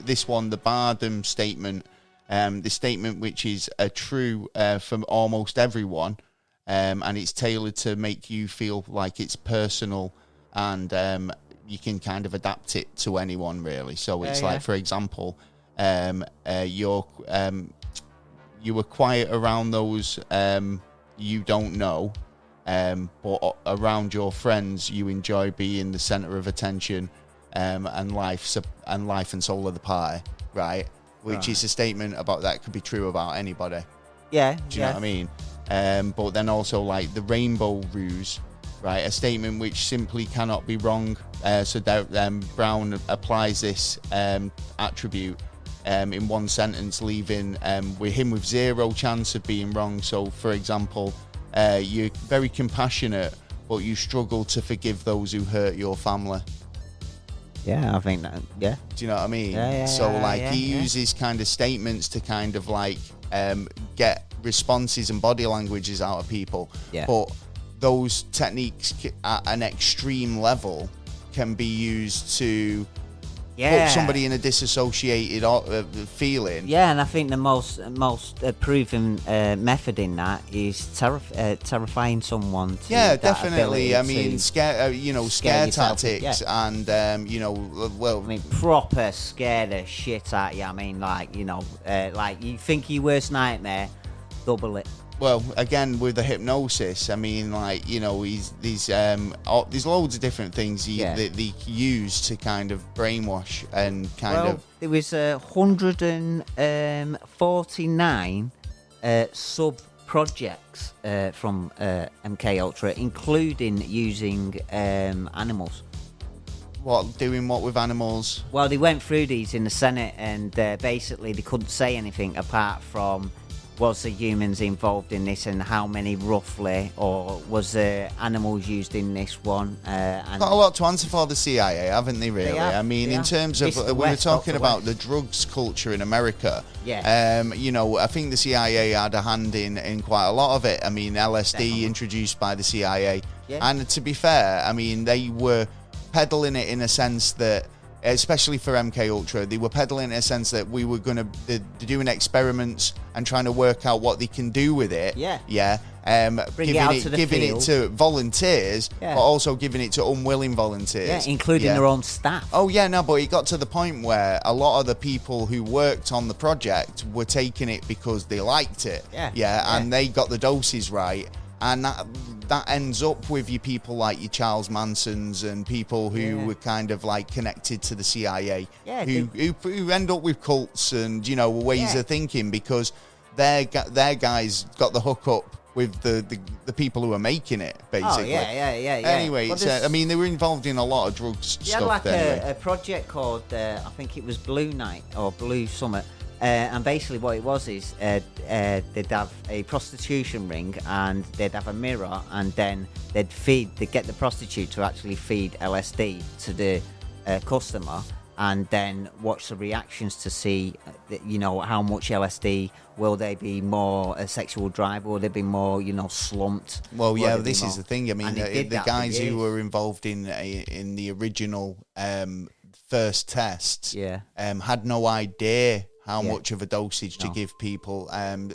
this one, the Bardem statement, the statement which is true from almost everyone, and it's tailored to make you feel like it's personal, and you can kind of adapt it to anyone, really. So it's for example, you were quiet around those you don't know, but around your friends you enjoy being the center of attention, and life and soul of the pie, right? Which is a statement about that could be true about anybody. Do you know what I mean? But then also the rainbow ruse, right? A statement which simply cannot be wrong. So Brown applies this attribute in one sentence, leaving him with zero chance of being wrong. So, for example, you're very compassionate, but you struggle to forgive those who hurt your family. I think that. Do you know what I mean? He uses kind of statements to kind of get responses and body languages out of people. But those techniques at an extreme level can be used to put somebody in a disassociated feeling. And I think the most proven method in that is terrifying someone. Definitely. I mean, scare tactics, and proper scare the shit out of you. I mean, you think your worst nightmare, double it. Well, again, with the hypnosis, I mean, there's loads of different things that they use to kind of brainwash and there was 149 sub-projects from MKultra, including using animals. Doing what with animals? Well, they went through these in the Senate, and basically they couldn't say anything apart from was the humans involved in this, and how many roughly, or was there animals used in this one? And got a lot to answer for, the CIA, haven't they, really? have, I mean, in terms of, we were talking about the drugs culture in America. Yeah. You know, I think the CIA had a hand in quite a lot of it. I mean, LSD Definitely. introduced by the CIA. Yeah. And to be fair, I mean, they were peddling it in a sense that, especially for MKultra, they were peddling in a sense that we were going to they're doing experiments and trying to work out what they can do with it. Yeah. Yeah. Bring it out to the giving field. it to volunteers, Yeah. but also giving it to unwilling volunteers. Yeah, including Yeah. their own staff. Oh, yeah, no, but it got to the point where a lot of the people who worked on the project were taking it because they liked it. Yeah. And they got the doses right. And that ends up with you people like your Charles Mansons and people who were kind of like connected to the CIA, who end up with cults and, you know, ways of thinking, because their guys got the hookup with the people who are making it, basically. Oh, yeah. Anyway, Well, I mean, they were involved in a lot of drugs They stuff. had like anyway. a project called, I think it was Blue Night or Blue Summit. And basically what it was is they'd have a prostitution ring, and they'd have a mirror, and then they'd get the prostitute to actually feed LSD to the customer, and then watch the reactions to see, you know, how much LSD. Will they be more a sexual drive? Will they be more, you know, slumped? Well, Will yeah, they be this is more- the thing. I mean, And they did the that for guys who years. were involved in the original first tests had no idea how much of a dosage to give people,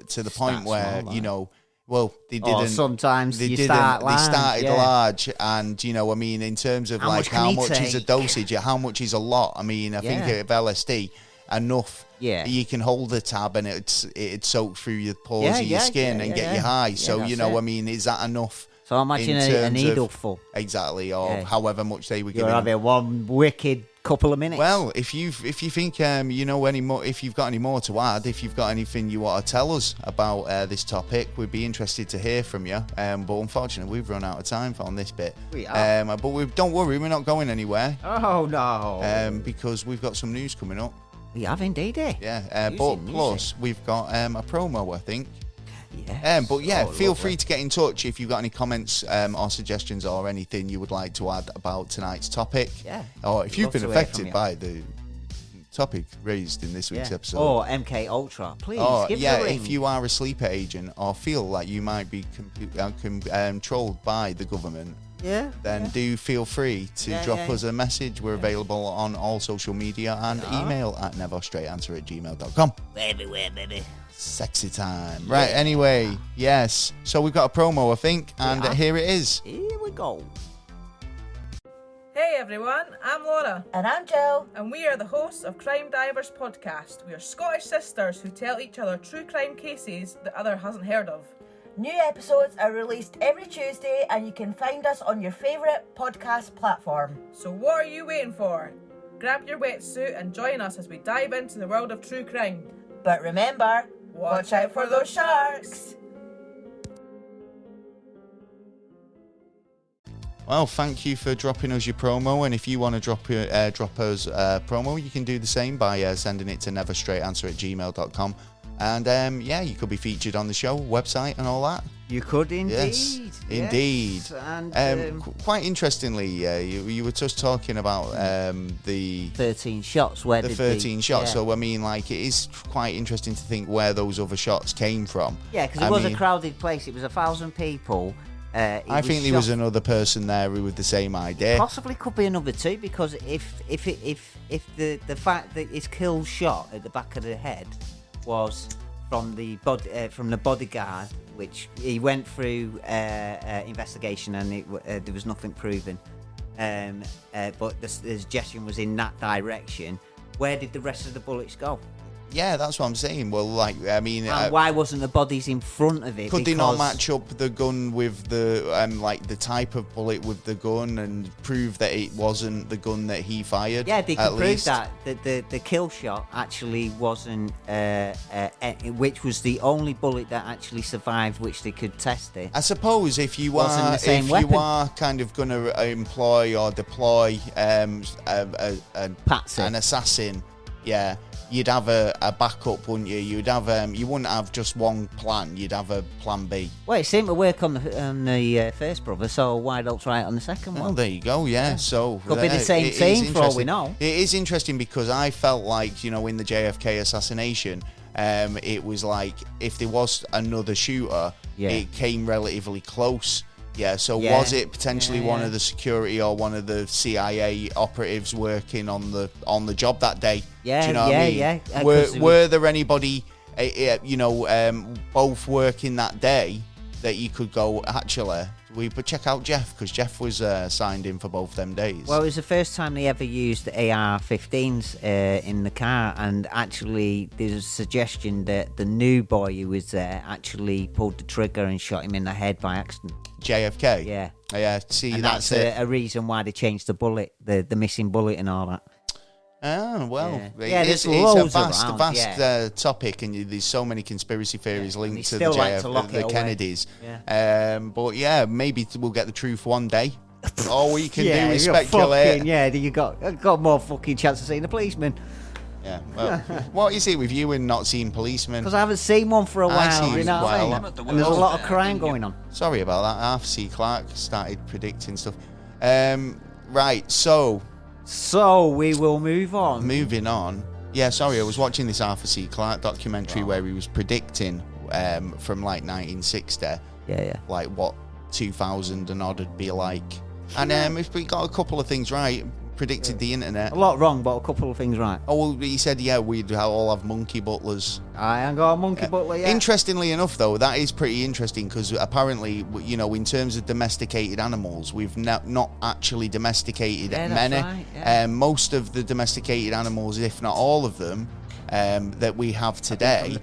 to the point where, small, you like. know, well, they didn't. Or sometimes they you didn't. start They large, started yeah. large, and, you know, I mean, in terms of How like much can how he much is a take? dosage, how much is a lot. I mean, I think of LSD enough. Yeah. You can hold the tab and it'd soak through your pores of your skin and get you high. So, that's you know, it. I mean, is that enough? So imagine in a terms of- needle full. Exactly, or Yeah. however much they were You're giving. having one wicked couple of minutes. Well, if you think you know any more, if you've got any more to add, if you've got anything you want to tell us about this topic, we'd be interested to hear from you. But unfortunately, we've run out of time on this bit. We are. But don't worry, we're not going anywhere. Oh no. Because we've got some news coming up. We have indeed, eh? Yeah. News But in plus we've got a promo, I think. Yes. But yeah, Oh, feel lovely. free to get in touch if you've got any comments or suggestions or anything you would like to add about tonight's topic. Yeah. Or if We'd you've love been to hear from affected you. by the topic raised in this week's episode. Or MKultra, please Or, give yeah, us a ring. if you are a sleeper agent or feel like you might be controlled by the government, then do feel free to drop us a message. We're available on all social media and email at neverstraightanswer@gmail.com. Everywhere, baby. Sexy time. Right, anyway, yes. So we've got a promo, I think, and here it is. Here we go. Hey everyone, I'm Laura. And I'm Jill. And we are the hosts of Crime Divers podcast. We are Scottish sisters who tell each other true crime cases that other hasn't heard of. New episodes are released every Tuesday, and you can find us on your favourite podcast platform. So what are you waiting for? Grab your wetsuit and join us as we dive into the world of true crime. But remember, watch out for those sharks. Well, thank you for dropping us your promo, and if you want to drop us a promo, you can do the same by sending it to neverstraightanswer@gmail.com. And you could be featured on the show, website, and all that. You could indeed. Yes, indeed. And quite interestingly, you were just talking about the 13 shots. Where the did 13 shots. Yeah. So I mean, like, it is quite interesting to think where those other shots came from. Yeah, because it was a crowded place. It was 1,000 people. I think there was another person there with the same idea. Possibly could be another two, because if the fact that his kill shot at the back of the head was from the bodyguard, which he went through investigation and there was nothing proven, but the suggestion was in that direction. Where did the rest of the bullets go? Yeah, that's what I'm saying. Well, like, I mean, And why wasn't the bodies in front of it? could they not match up the gun with the the type of bullet with the gun and prove that it wasn't the gun that he fired? Yeah, they could at prove least? that the kill shot actually wasn't, which was the only bullet that actually survived, which they could test it. I suppose if you Wasn't are the same if weapon. you are kind of going to employ or deploy Patsy. an assassin, yeah, you'd have a backup, wouldn't you? You'd have you wouldn't have just one plan. You'd have a plan B. Well, it seemed to work on the first brother, so why don't try it on the second one? Well, there you go. Yeah. So could be the same thing for all we know. It is interesting because I felt like, you know, in the JFK assassination, it was like if there was another shooter, it came relatively close. Yeah, so was it potentially one of the security or one of the CIA operatives working on the job that day? Yeah, do you know what I mean? yeah. Were there anybody, both working that day that you could go, actually, but check out Jeff, because Jeff was signed in for both them days. Well, it was the first time they ever used AR-15s in the car, and actually there's a suggestion that the new boy who was there actually pulled the trigger and shot him in the head by accident. JFK? Yeah. See, and that's a reason why they changed the bullet, the missing bullet and all that. Oh, well, it's a vast topic, and there's so many conspiracy theories linked to the Kennedys. Yeah. But yeah, maybe we'll get the truth one day. All we can do is speculate. You got more fucking chance of seeing a policeman. Yeah. Well, what is it with you and not seeing policemen? Because I haven't seen one for a while. You know what I mean? And there's a lot of crime going on. Sorry about that. Arthur C. Clarke started predicting stuff. Right, so we will move on. Moving on. Yeah, sorry, I was watching this Arthur C. Clarke documentary where he was predicting from like 1960. Yeah. Like what 2000 and odd would be like. And if we got a couple of things right, predicted the internet. A lot wrong, but a couple of things right. Oh, well, he said, we'd all have monkey butlers. I ain't got a monkey butler yet. Interestingly enough, though, that is pretty interesting because apparently, you know, in terms of domesticated animals, we've not actually domesticated many. Right, yeah. Most of the domesticated animals, if not all of them, that we have today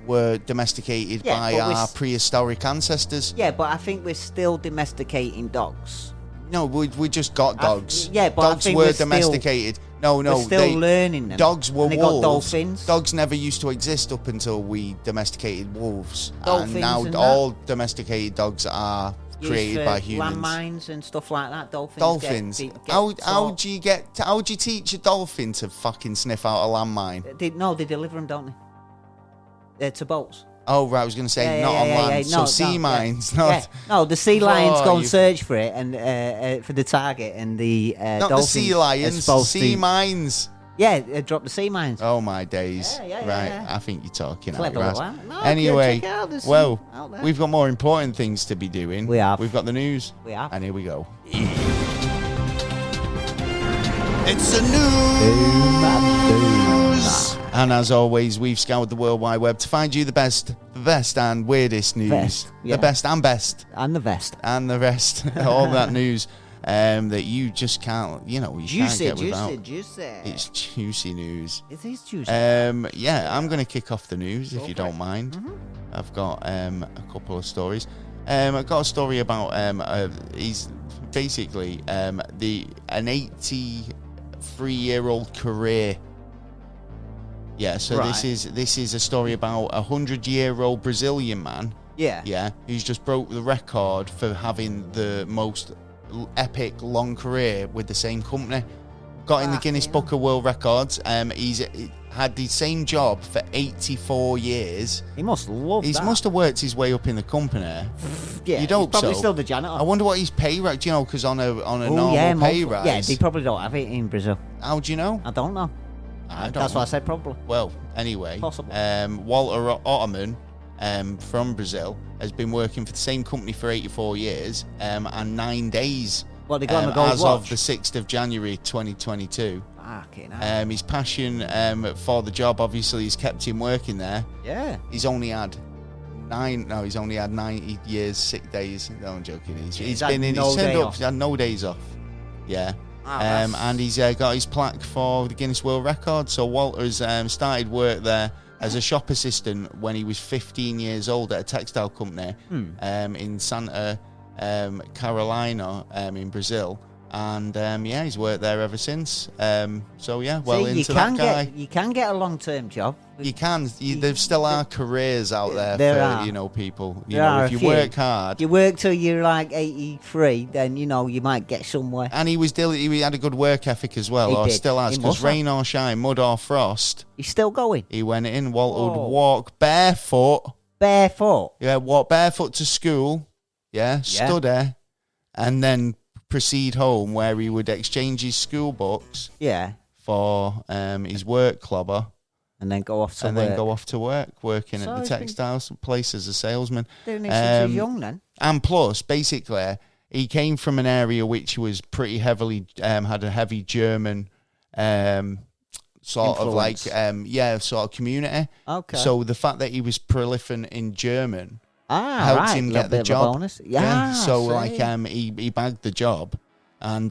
were domesticated by our prehistoric ancestors. Yeah, but I think we're still domesticating dogs. No, we just got dogs. But dogs were domesticated. We're still learning them. Dogs were wolves. Got dolphins. Dogs never used to exist up until we domesticated wolves. Dolphins and now all domesticated dogs are created by humans. Landmines and stuff like that. Dolphins. How do you teach a dolphin to fucking sniff out a landmine? They deliver them, don't they? To boats. Oh, right, I was going to say not on land. So sea mines. No, the sea lions go and search for it and for the target, and the not dolphins the sea lions, sea mines. Yeah, drop the sea mines. Oh, my days. Yeah. I think you're talking Clever, out. No, anyway, we've got more important things to be doing. We have. We've got the news. We have. And here we go. It's the news! And as always, we've scoured the World Wide Web to find you the best and weirdest news. The best and best. And the best. And the rest. All that news that you just can't, you can't get without. Juicy. It's juicy news. It is juicy. I'm going to kick off the news, if you don't mind. Mm-hmm. I've got a couple of stories. I've got a story about, he's basically an 83-year-old career. Yeah, so this is a story about a 100-year-old Brazilian man. Yeah, who's just broke the record for having the most epic long career with the same company. Got in the Guinness Book of World Records. He's had the same job for 84 years. He must love that. He must have worked his way up in the company. Yeah, you'd hope he's probably so. Still the janitor. I wonder what his pay rate. Do you know? Because on a normal pay rise. Yeah, they probably don't have it in Brazil. How do you know? I don't know. That's why I said probably. Well, anyway, possible. Walter Ottoman from Brazil has been working for the same company for 84 years and 9 days. What they got on the gold as watch? of the 6th of January 2022. Okay, nice. His passion for the job obviously has kept him working there. Yeah. He's only had 90 years, sick days. No, I'm joking. He's had no days off. Yeah. And he's got his plaque for the Guinness World Record. So Walter's started work there as a shop assistant when he was 15 years old at a textile company in Santa Carolina in Brazil. And he's worked there ever since. So yeah, well, See, into that guy. You can get a long-term job. You can. There still are careers out there for people. If you work hard. You work till you're like 83, then you might get somewhere. And he had a good work ethic as well, or still has. Because rain or shine, mud or frost, he's still going. he went in. Walt would walk barefoot. Barefoot. Yeah, walk barefoot to school. Yeah, study, and then proceed home, where he would exchange his school books. Yeah. For his work clobber. And then go off to work. And then go off to work, working at the textiles place as a salesman. Doing it since he's young then. And plus, basically, he came from an area which was pretty heavily, had a heavy German sort influence. of sort of community. Okay. So the fact that he was prolific in German helped him get the job. Bonus. Yeah. So he bagged the job. And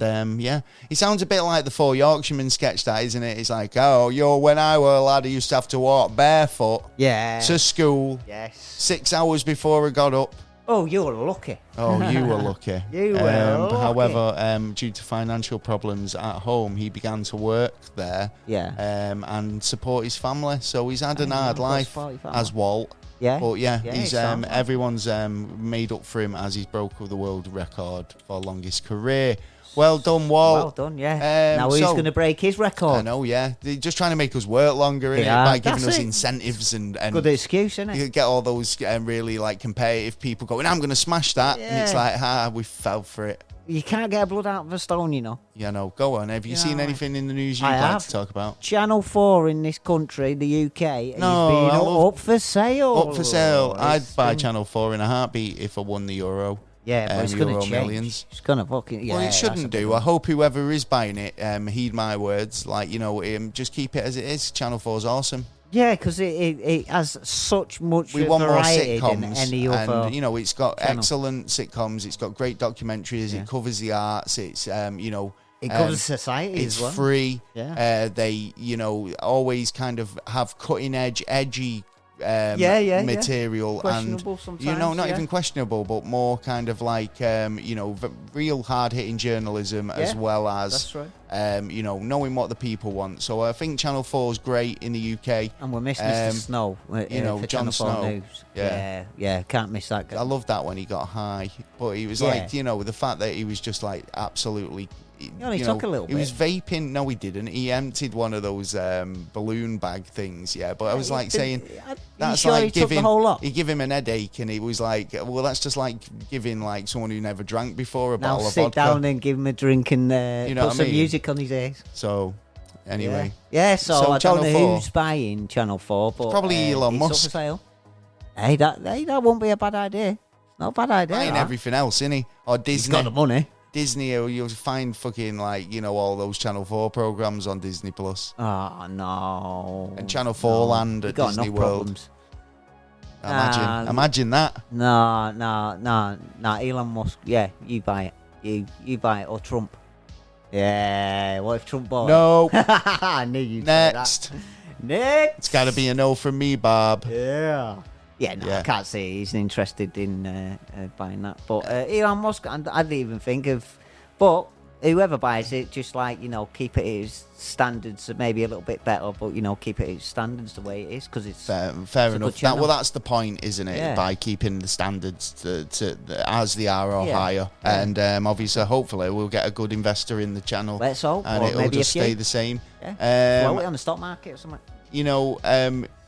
he sounds a bit like the Four Yorkshiremen sketch, that, isn't it? It's like, when I were a lad, I used to have to walk barefoot to school. Yes. 6 hours before I got up. Oh, you were lucky. Oh, you were lucky. You were lucky. However, due to financial problems at home, he began to work there. Yeah. And support his family. So he's had an hard life as Walt. Yeah. But he's everyone's made up for him as he's broke the world record for longest career. Well done, Walt. Well done, yeah. Now who's going to break his record? I know, yeah. They're just trying to make us work longer, innit? By giving us incentives and good excuse, innit? You get all those really competitive people going, I'm going to smash that. Yeah. And it's like, we fell for it. You can't get blood out of a stone, Yeah, no. Go on. Have you seen anything in the news you'd like to talk about? Channel 4 in this country, the UK, is being up for sale. Up for sale. I'd buy Channel 4 in a heartbeat if I won the Euro. Yeah, but it's going to change. Millions. It's going to fucking... Yeah, well, it shouldn't do. I hope whoever is buying it heed my words. Just keep it as it is. Channel 4's awesome. Yeah, because it has such much we want more sitcoms, than any other. And it's got channel. Excellent sitcoms. It's got great documentaries. Yeah. It covers the arts. It's it covers society as well. It's free. Yeah. They always kind of have cutting edge, edgy material, questionable and sometimes, not even questionable, but more kind of real hard hitting journalism, as well as that's right. knowing what the people want. So I think Channel 4 is great in the UK, and we miss Mr. Snow. For Jon Snow. News. Yeah, can't miss that guy. I love that when he got high, but he was the fact that he was just absolutely. He only took a little bit. He was vaping. No, he didn't. He emptied one of those balloon bag things. Yeah, but I was saying, that's sure like he giving. Took the whole lot? He gave him an headache, and he was like, "Well, that's just like giving someone who never drank before a bottle of vodka." Now sit down and give him a drink and put some music on his ears. So, anyway, so I don't know who's buying Channel 4, but probably Elon Musk. It's up for sale. Hey, that won't be a bad idea. Not a bad idea. Buying everything else, isn't he? Or Disney. He's got the money. Disney, you'll find fucking all those Channel 4 programs on Disney Plus. Oh no! And Channel 4 Land at Disney World. Imagine that. No. Elon Musk. Yeah, you buy it. You buy it, or Trump. Yeah. What if Trump bought it? No. I knew you'd say that. Next. It's got to be a no from me, Bob. Yeah. Yeah, no, I can't say he's interested in buying that. But Elon Musk, I didn't even think of. But whoever buys it, just keep it at its standards, maybe a little bit better, but keep it at its standards the way it is, because it's fair enough. That's the point, isn't it? Yeah. By keeping the standards to as they are or higher, and obviously, hopefully, we'll get a good investor in the channel. Let's hope, and it'll just stay the same. Yeah. Float it on the stock market or something.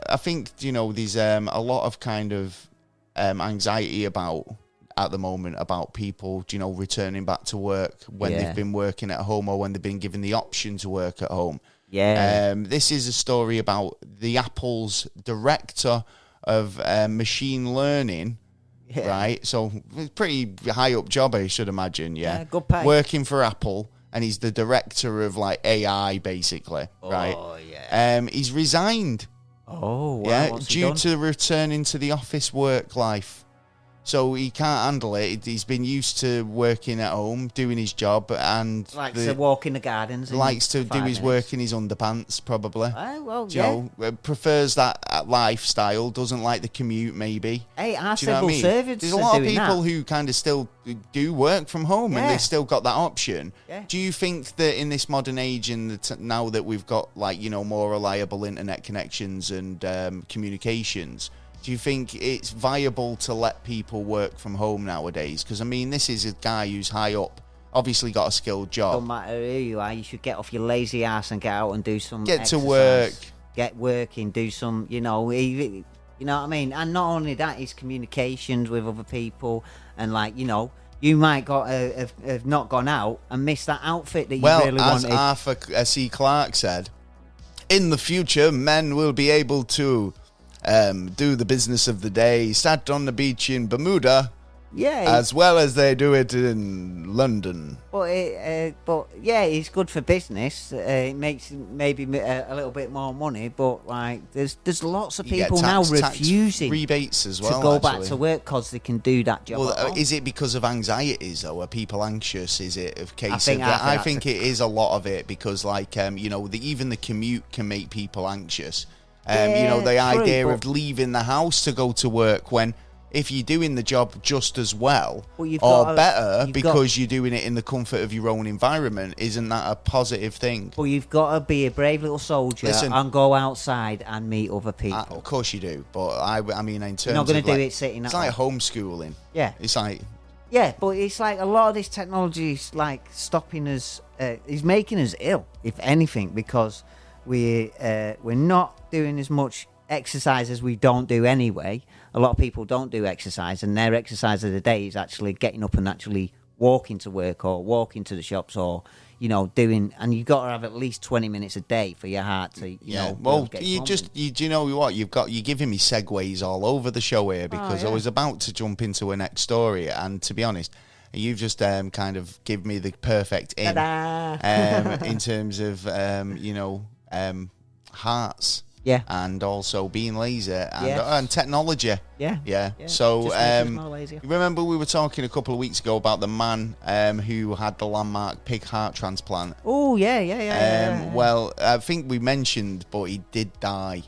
I think there's a lot of kind of anxiety at the moment about people returning back to work when they've been working at home, or when they've been given the option to work at home. This is a story about the Apple's director of machine learning. Right, so pretty high up job, I should imagine. Good pay. Working for Apple, and he's the director of AI, basically. Right. He's resigned. Oh, wow. Due to returning to the office work life. So he can't handle it. He's been used to working at home, doing his job, and Likes to walk in the gardens. Likes to do his work in his underpants, probably. Well, Do you know, prefers that lifestyle. Doesn't like the commute, maybe. Hey, our Do you know civil what I mean? servants There's a are lot of doing people that. who kind of still do work from home, and Yeah. they've still got that option. Yeah. Do you think that in this modern age, and now that we've got more reliable internet connections and communications, do you think it's viable to let people work from home nowadays? Because, I mean, this is a guy who's high up, obviously got a skilled job. Don't matter who you are, you should get off your lazy ass and get out and do some Get to exercise. work. Get working, do some, you know what I mean? And not only that, it's communications with other people. And, you might have not gone out and missed that outfit that you really as wanted. Arthur C. Clarke said, in the future, men will be able to do the business of the day, sat on the beach in Bermuda, as well as they do it in London. But it's good for business. It makes maybe a little bit more money. But there's lots of You get people now tax refusing rebates as well to go actually. back to work because they can do that job. Well, at home. is it because of anxieties though? Are people anxious? Is it a case of? I I think it is a lot of it because, even the commute can make people anxious. The true, idea but- of leaving the house to go to work when. If you're doing the job just as well Well, you've or got- better you've because you're doing it in the comfort of your own environment, isn't that a positive thing? Well, you've got to be a brave little soldier and go outside and meet other people. Of course you do, but I mean, in terms You're not going of to do it sitting it's at like home. homeschooling. Yeah. It's like Yeah, but it's like a lot of this technology is stopping us, is making us ill, if anything, because we're not doing as much exercise as we don't do anyway. A lot of people don't do exercise, and their exercise of the day is actually getting up and actually walking to work or walking to the shops or doing. And you've got to have at least 20 minutes a day for your heart to Well, get you pumping. do you know what you're giving me segues all over the show here because I was about to jump into a next story, and to be honest, you've just kind of give me the perfect in in terms of hearts. Yeah. And also being lazy and technology. Yeah. So, Just make us more lazy. remember we were talking a couple of weeks ago about the man who had the landmark pig heart transplant. Oh, yeah. Well, I think we mentioned, but he did die.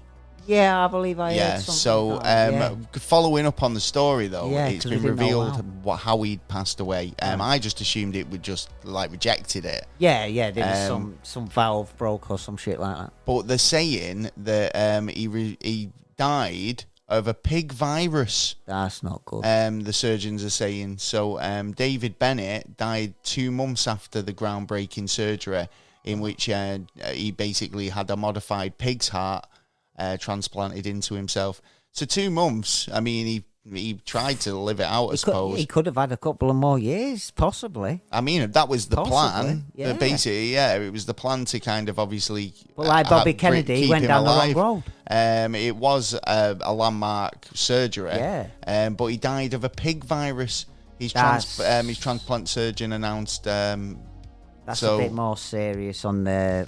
Yeah, I believe I Yeah. heard something So, like that, following up on the story though, Yeah, it's 'cause we been didn't know revealed how he'd passed away. I just assumed it would just rejected it. Yeah, there was some valve broke or some shit like that. But they're saying that he died of a pig virus. That's not good. The surgeons are saying. So David Bennett died 2 months after the groundbreaking surgery in which he basically had a modified pig's heart transplanted into himself. So 2 months. I mean, he tried to live it out, I suppose. He could have had a couple of more years, possibly. I mean, that was the Possibly, plan. yeah. Basically, it was the plan to kind of obviously. But like Bobby keep Kennedy went him down alive. the wrong road. It was a landmark surgery. Yeah. But he died of a pig virus. His his transplant surgeon announced. That's a bit more serious on the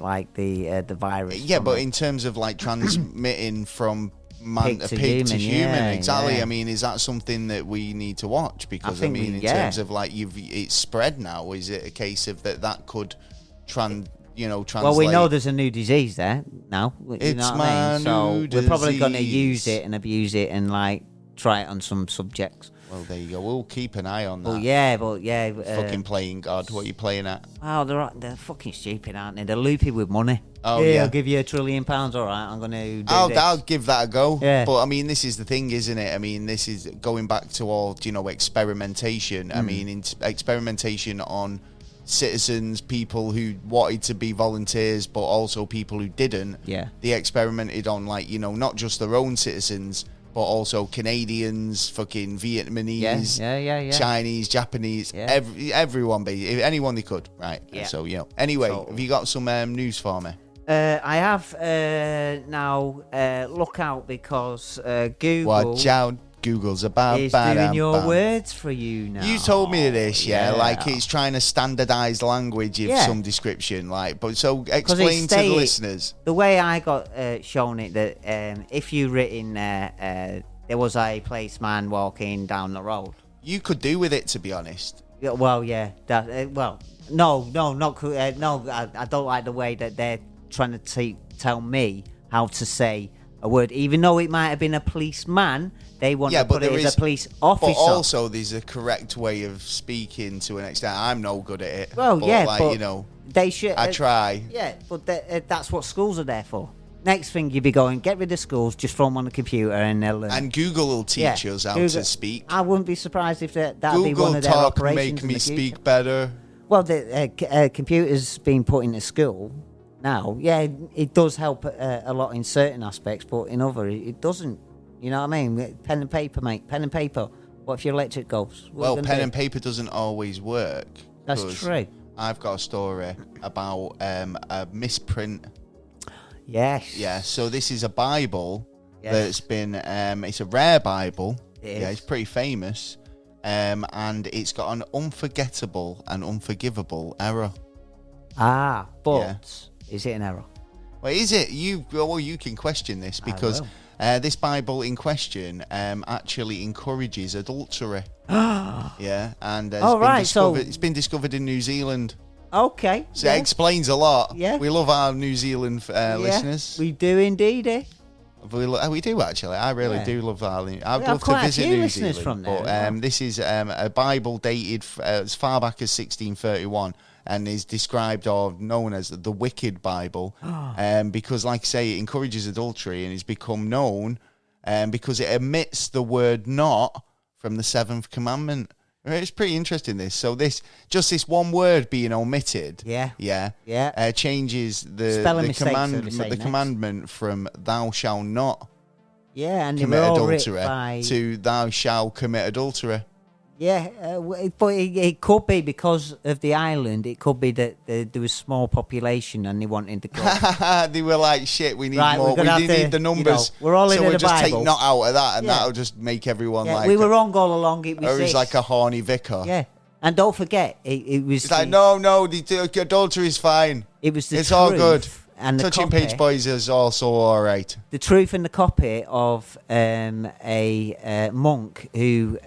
virus. Yeah, but in terms of transmitting from Pig to human, human, exactly. yeah. I mean, is that something that we need to watch? Because think in yeah. terms of it's spread now. Is it a case of that could translate? Well, we know there's a new disease there now. It's know what I mean? So new we're probably going to disease. use it and abuse it and try it on some subjects. Well, there you go. We'll keep an eye on that. But yeah. Fucking playing God. What are you playing at? Oh, they're fucking stupid, aren't they? They're loopy with money. Oh, yeah. I'll give you £1 trillion. All right, I'm going to do this. I'll give that a go. Yeah. But I mean, this is the thing, isn't it? I mean, this is going back to all experimentation. I mean, experimentation on citizens, people who wanted to be volunteers, but also people who didn't. Yeah. They experimented on not just their own citizens, but also Canadians, fucking Vietnamese, Yeah. Chinese, Japanese, Yeah. everyone, anyone they could, right? Yeah. So anyway, So- have you got some news for me? I have now. Look out because Google Watch out, Google's about is doing your words for you now. You told me this, yeah, Yeah. like it's trying to standardise language of Yeah. some description, but so explain to the listeners. The way I got shown it that if you written there was a policeman walking down the road. You could do with it, to be honest. Yeah, well, yeah. No, I don't like the way that they're trying to tell me how to say a word, even though it might have been a policeman. They want to put it as a police officer. But also, there's a correct way of speaking to an extent. I'm no good at it. Well, but you know, they should. I try. Yeah, but that's what schools are there for. Next thing you'd be going, get rid of schools, just throw them on the computer and they'll learn. And Google will teach us how to speak. I wouldn't be surprised if that'd be one of their operations. Google Talk make me speak better. Well, the computers being put into school now, yeah, it does help a lot in certain aspects, but in other, it doesn't. You know what I mean? Pen and paper, mate. Pen and paper. What if your electric goes? Well, pen and paper doesn't always work. That's true. I've got a story about a misprint. Yes. Yeah, so this is a Bible that's been, it's a rare Bible. Yeah, it's pretty famous. And it's got an unforgettable and unforgivable error. But is it an error? Well, is it? You can question this because this Bible in question actually encourages adultery. Yeah, and it's been discovered in New Zealand. Okay. So it explains a lot. Yeah. We love our New Zealand listeners. We do indeed, eh? We do actually. I really do love our. I'd love to visit New Zealand. From there, but this is a Bible dated as far back as 1631 and is described or known as the Wicked Bible. Because, like I say, it encourages adultery and has become known because it omits the word "not" from the seventh commandment. It's pretty interesting, this. So this one word being omitted, changes the commandment from "thou shalt not" commit adultery to "thou shalt commit adultery." Yeah, but it could be because of the island. It could be that there was small population and they wanted to go. They were like, shit, we need more. We need the numbers. We're all in the just Bible. Take "not" out of that, and that'll just make everyone like. We were wrong all along. It was like a horny vicar. Yeah, and don't forget, it was. It's like no, the adultery is fine. It was it's all good. And Touching Page Boys is also all right. The truth and the copy of a monk who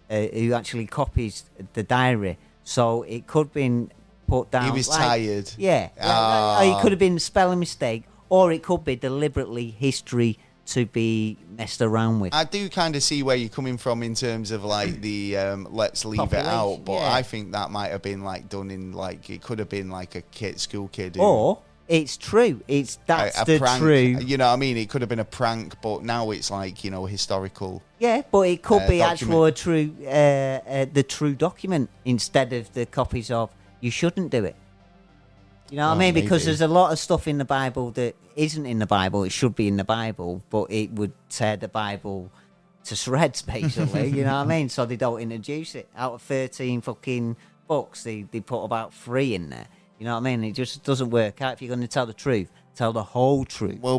actually copies the diary, so it could have been put down. He was tired. Yeah, or it could have been a spelling mistake, or it could be deliberately history to be messed around with. I do kind of see where you're coming from in terms of like the let's leave it out, but I think that might have been like done in like it could have been like a school kid, or it's true. That's the prank, true. You know what I mean? It could have been a prank, but now it's like, you know, historical. Yeah, but it could be document. the true document instead of the copies of you shouldn't do it. You know what I mean? Because there's a lot of stuff in the Bible that isn't in the Bible. It should be in the Bible, but it would tear the Bible to shreds, basically. You know what I mean? So they don't introduce it. Out of 13 fucking books, they put about 3 in there. You know what I mean? It just doesn't work out. If you're going to tell the truth, tell the whole truth. Well,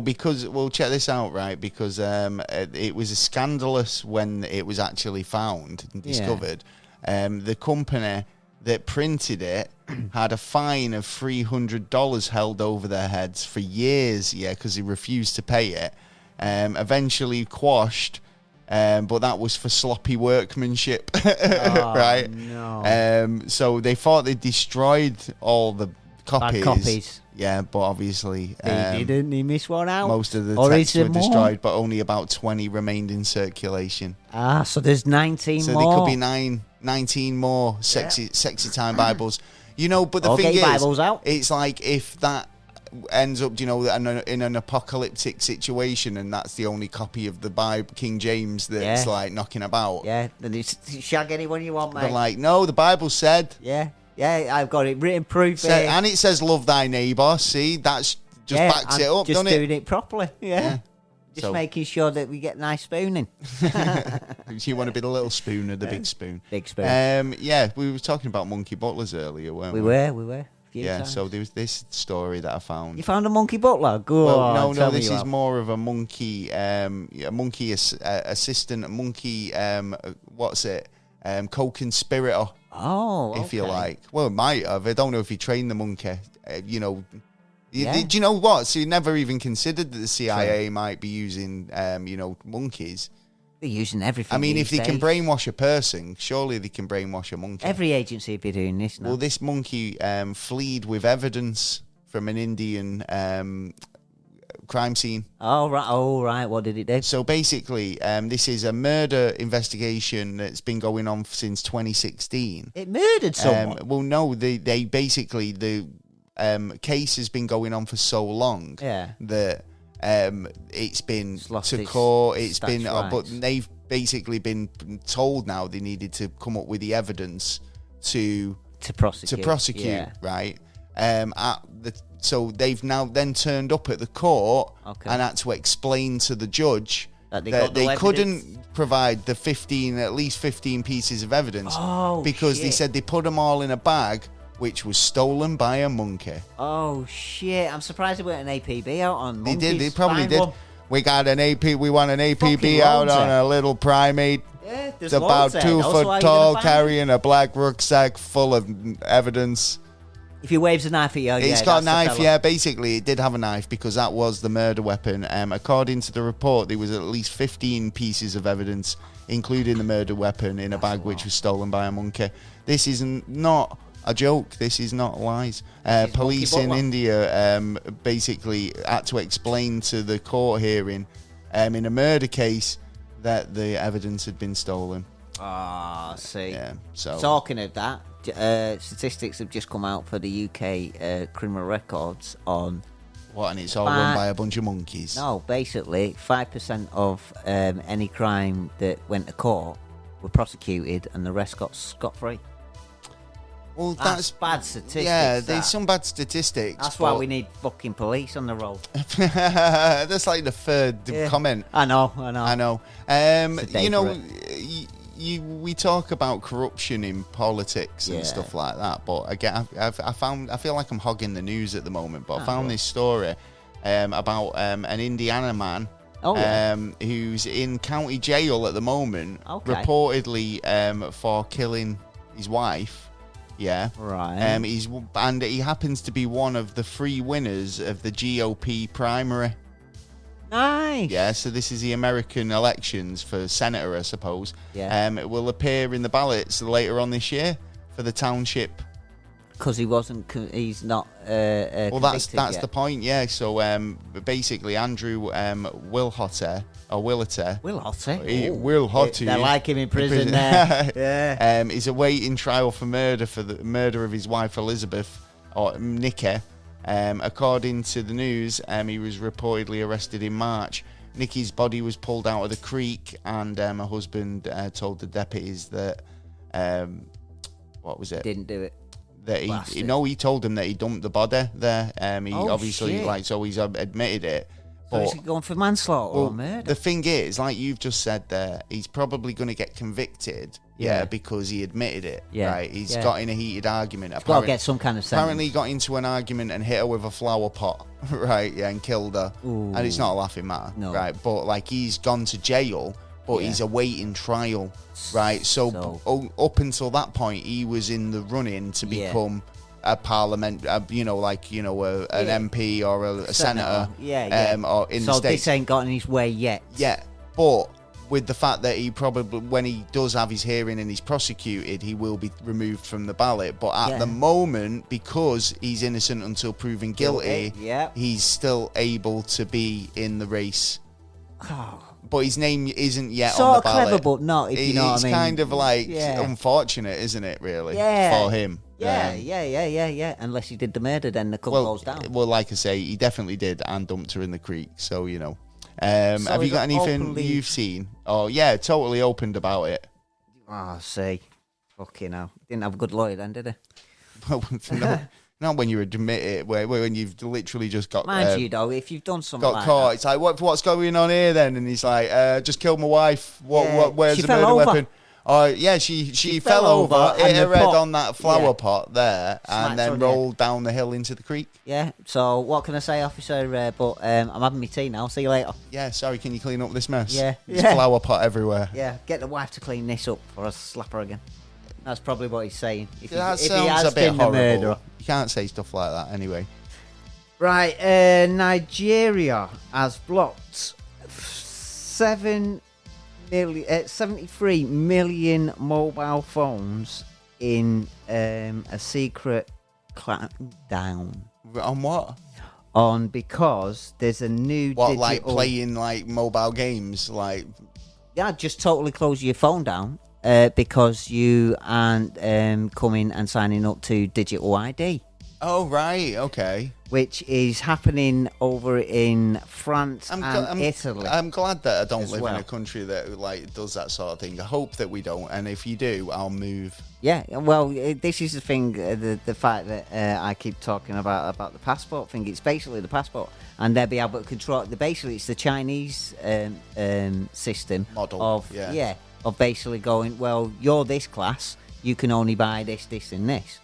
check this out, right? Because it was scandalous when it was actually found and discovered. The company that printed it had a fine of $300 held over their heads for years, because they refused to pay it. Eventually quashed. But that was for sloppy workmanship, right? No. So they thought they destroyed all the copies. Bad copies. Yeah, but obviously they didn't. They missed one out. Most of the texts were destroyed, but only about 20 remained in circulation. So there's 19 more. So there could be 19 more sexy time Bibles. You know, but the thing is, Bibles out. It's like if that ends up, you know, in an apocalyptic situation, and that's the only copy of the Bible, King James, that's like knocking about. Yeah, then you shag anyone you want, mate. They're like, no, the Bible said. Yeah, I've got it written proof here. And it says, love thy neighbour. See, that's just backs it up, doesn't it? Just doing it properly. Yeah. Just making sure that we get nice spooning. You want to be the little spoon or the big spoon? Big spoon. We were talking about monkey butlers earlier, weren't we? We were. Times. So there was this story that I found. You found a monkey butler? No, this is more of a monkey, assistant, monkey, co-conspirator. Oh, okay. If you like. Well, it might have. I don't know if he trained the monkey. Do you know what? So you never even considered that the CIA might be using, monkeys. They're using everything. I mean, if these they can days. brainwash a person, surely they can brainwash a monkey. Every agency would be doing this now. Well, this monkey fled with evidence from an Indian crime scene. Oh right. What did it do? So basically, this is a murder investigation that's been going on since 2016. It murdered someone. Well, no, they basically, the case has been going on for so long that it's been to court. It's been, but they've basically been told now they needed to come up with the evidence to prosecute, right? So they've now then turned up at the court and had to explain to the judge that they couldn't provide the at least 15 pieces of evidence because they said they put them all in a bag which was stolen by a monkey. Oh shit! I'm surprised they weren't an APB out on monkeys. They probably did. We want an APB out on a little primate. Yeah, it's about 2 foot tall, carrying a black rucksack full of evidence. If he waves a knife at you, it's got a knife. Yeah, basically, it did have a knife because that was the murder weapon. According to the report, there was at least 15 pieces of evidence, including the murder weapon, in a bag which was stolen by a monkey. This is not a joke. This is not lies. Police in India basically had to explain to the court hearing in a murder case that the evidence had been stolen. See. Yeah. So talking of that, statistics have just come out for the UK criminal records on what, and it's all run by a bunch of monkeys. No, basically 5% of any crime that went to court were prosecuted, and the rest got scot-free. Well, that's bad statistics. Yeah, there's some bad statistics. That's why we need fucking police on the road. That's like the third comment. I know. You know, we talk about corruption in politics and stuff like that, but again, I feel like I'm hogging the news at the moment. But I found this story about an Indiana man who's in county jail at the moment, reportedly for killing his wife. Yeah, right. He happens to be one of the 3 winners of the GOP primary. Nice. Yeah, so this is the American elections for senator, I suppose. Yeah. It will appear in the ballots later on this year for the township. Because he's not. Well, that's the point. Yeah. So basically, Andrew Wilhotter. They like him in prison there. Yeah. He's awaiting trial for the murder of his wife Elizabeth, or Nikki. According to the news, he was reportedly arrested in March. Nikki's body was pulled out of the creek, and her husband told the deputies that what was it? Didn't do it. That he told him that he dumped the body there. He obviously shit. So he's admitted it. So is he going for manslaughter or murder? The thing is, like you've just said there, he's probably going to get convicted. Yeah, because he admitted it. Yeah, right. He's got in a heated argument. He's got to get some kind of sentence. Apparently, he got into an argument and hit her with a flower pot. Right. Yeah, and killed her. Ooh. And it's not a laughing matter. No. Right. But like he's gone to jail, but he's awaiting trial. Right. So up until that point, he was in the running to become a parliament, an MP or a senator. Or in the States. So this ain't got in his way yet. Yeah, but with the fact that he probably, when he does have his hearing and he's prosecuted, he will be removed from the ballot. But at the moment, because he's innocent until proven guilty, he's still able to be in the race. Oh. But his name isn't yet sort on the ballot. Clever, but not, if you know what I mean. It's kind of like unfortunate, isn't it, really, for him? Yeah. Unless he did the murder, then the cup goes down. Well, like I say, he definitely did and dumped her in the creek, so, you know. Have you got anything you've seen? Oh, yeah, totally opened about it. Oh, see. Fucking hell. Didn't have a good lawyer then, did he? Well, no. Not when you admit it, when you've literally just got... Mind you, though, if you've done something got caught, it's like, what's going on here, then? And he's like, just killed my wife. Where's the murder weapon? Oh, yeah, she fell over, hit her head on that flower pot there, and then rolled down the hill into the creek. Yeah, so what can I say, officer? But I'm having my tea now. See you later. Yeah, sorry, can you clean up this mess? Yeah. There's flower pot everywhere. Yeah, get the wife to clean this up, or I'll slap her again. That's probably what he's saying. If that he sounds has a bit been horrible. The murderer. You can't say stuff like that anyway. Right, Nigeria has blocked 7 73 million mobile phones in a secret clampdown. On what? On because there's a new What, digital... like playing like mobile games? Like, Yeah, just totally close your phone down because you aren't coming and signing up to digital ID. oh right, okay. Which is happening over in France and Italy. I'm glad that I don't live well. in a country that like does that sort of thing. I hope that we don't, and if you do, I'll move. Yeah, well, this is the thing, the fact that I keep talking about the passport thing. It's basically the passport, and they'll be able to control. Basically, it's the Chinese system Model, of of basically going. Well, you're this class, you can only buy this, this, and this.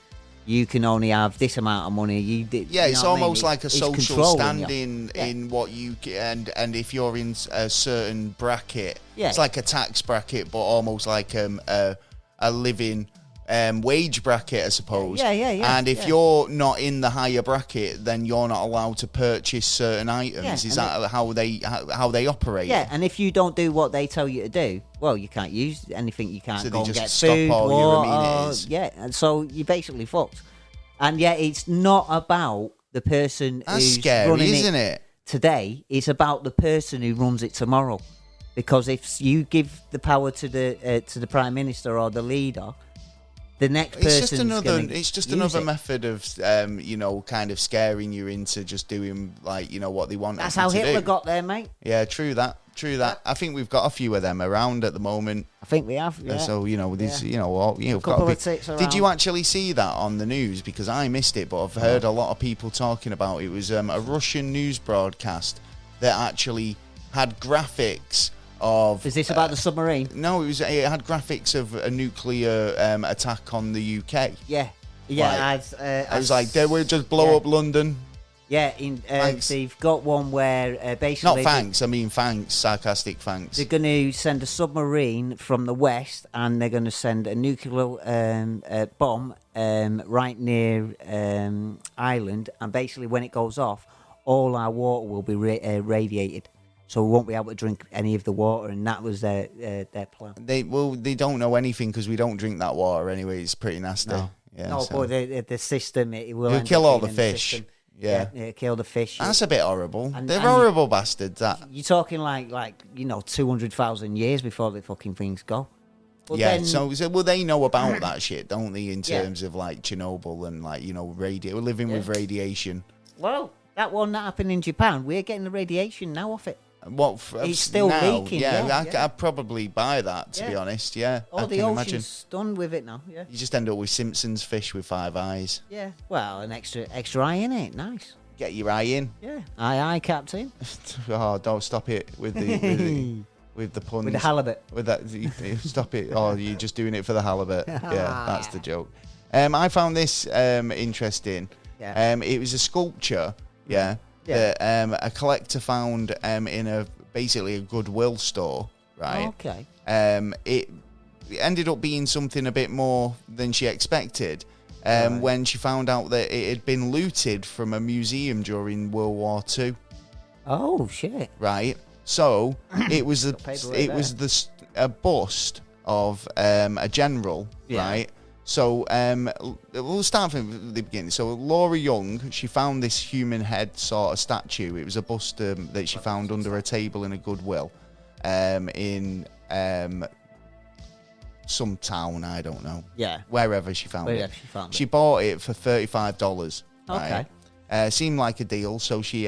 You can only have this amount of money. It's almost like a It's social controlling standing in what you and if you're in a certain bracket, Yeah. it's like a tax bracket, but almost like a living wage bracket, I suppose. Yeah. And if you're not in the higher bracket, then you're not allowed to purchase certain items. Yeah, Is that how they operate? Yeah, and if you don't do what they tell you to do, well, you can't use anything. You can't So go they and just get stop food, all your water, amenities. yeah, and so you're basically fucked. And yet, it's not about the person That's who's scary, running isn't it? today. It's about the person who runs it tomorrow. Because if you give the power to the prime minister or the leader, the next It's person's just another. gonna It's just use another it. method of, kind of scaring you into just doing like what they want. That's you how to Hitler do. got there, mate. Yeah, true that. I think we've got a few of them around at the moment. I think we have. Yeah. So these, Yeah. you've got Couple to of tits be. Did you around. actually see that on the news? Because I missed it, but I've heard a lot of people talking about it. It was a Russian news broadcast that actually had graphics of. Is this about the submarine? No, it had graphics of a nuclear attack on the UK. Yeah. I was like, they would just blow up London. Yeah, Thanks. they've got one where Not basically thanks, I mean thanks, sarcastic thanks. they're going to send a submarine from the west, and they're going to send a nuclear bomb right near Ireland, and basically when it goes off, all our water will be radiated, so we won't be able to drink any of the water, and that was their plan. They don't know anything because we don't drink that water anyway. It's pretty nasty. No. Yeah, No, so. but the system, it will It'll end kill up all being the in fish. system. Yeah. Kill the fish. That's a bit horrible. And- They're and- horrible bastards. That. You're talking like 200,000 years before the fucking things go. But Yeah. then- So well, they know about that shit, don't they? In Yeah. terms of like Chernobyl and living with radiation. Well, that one that happened in Japan, we're getting the radiation now off it. What? It's still now, leaking, Yeah, yeah. I'd probably buy that to be Yeah. honest. Yeah. All I the can ocean's imagine. done with it now. Yeah. You just end up with Simpsons fish with 5 eyes. Yeah. Well, an extra eye in it. Nice. Get your eye in. Yeah. Aye, Captain. Oh, don't stop it with the with the puns. With the halibut. With that, stop it. Oh, you're just doing it for the halibut. Yeah, that's the joke. I found this interesting. Yeah. It was a sculpture. Yeah. Yeah. That a collector found in basically a Goodwill store. Right. Okay. It ended up being something a bit more than she expected. Right. When she found out that it had been looted from a museum during World War II. Oh shit. Right. So it was a bust of a general. Yeah. Right. So we'll start from the beginning. So Laura Young, she found this human head sort of statue. It was a bust that she found under a table in a Goodwill in some town, I don't know. Yeah. Wherever she found Wherever it. she found it. She bought it for $35. Okay. Right? Seemed like a deal, so she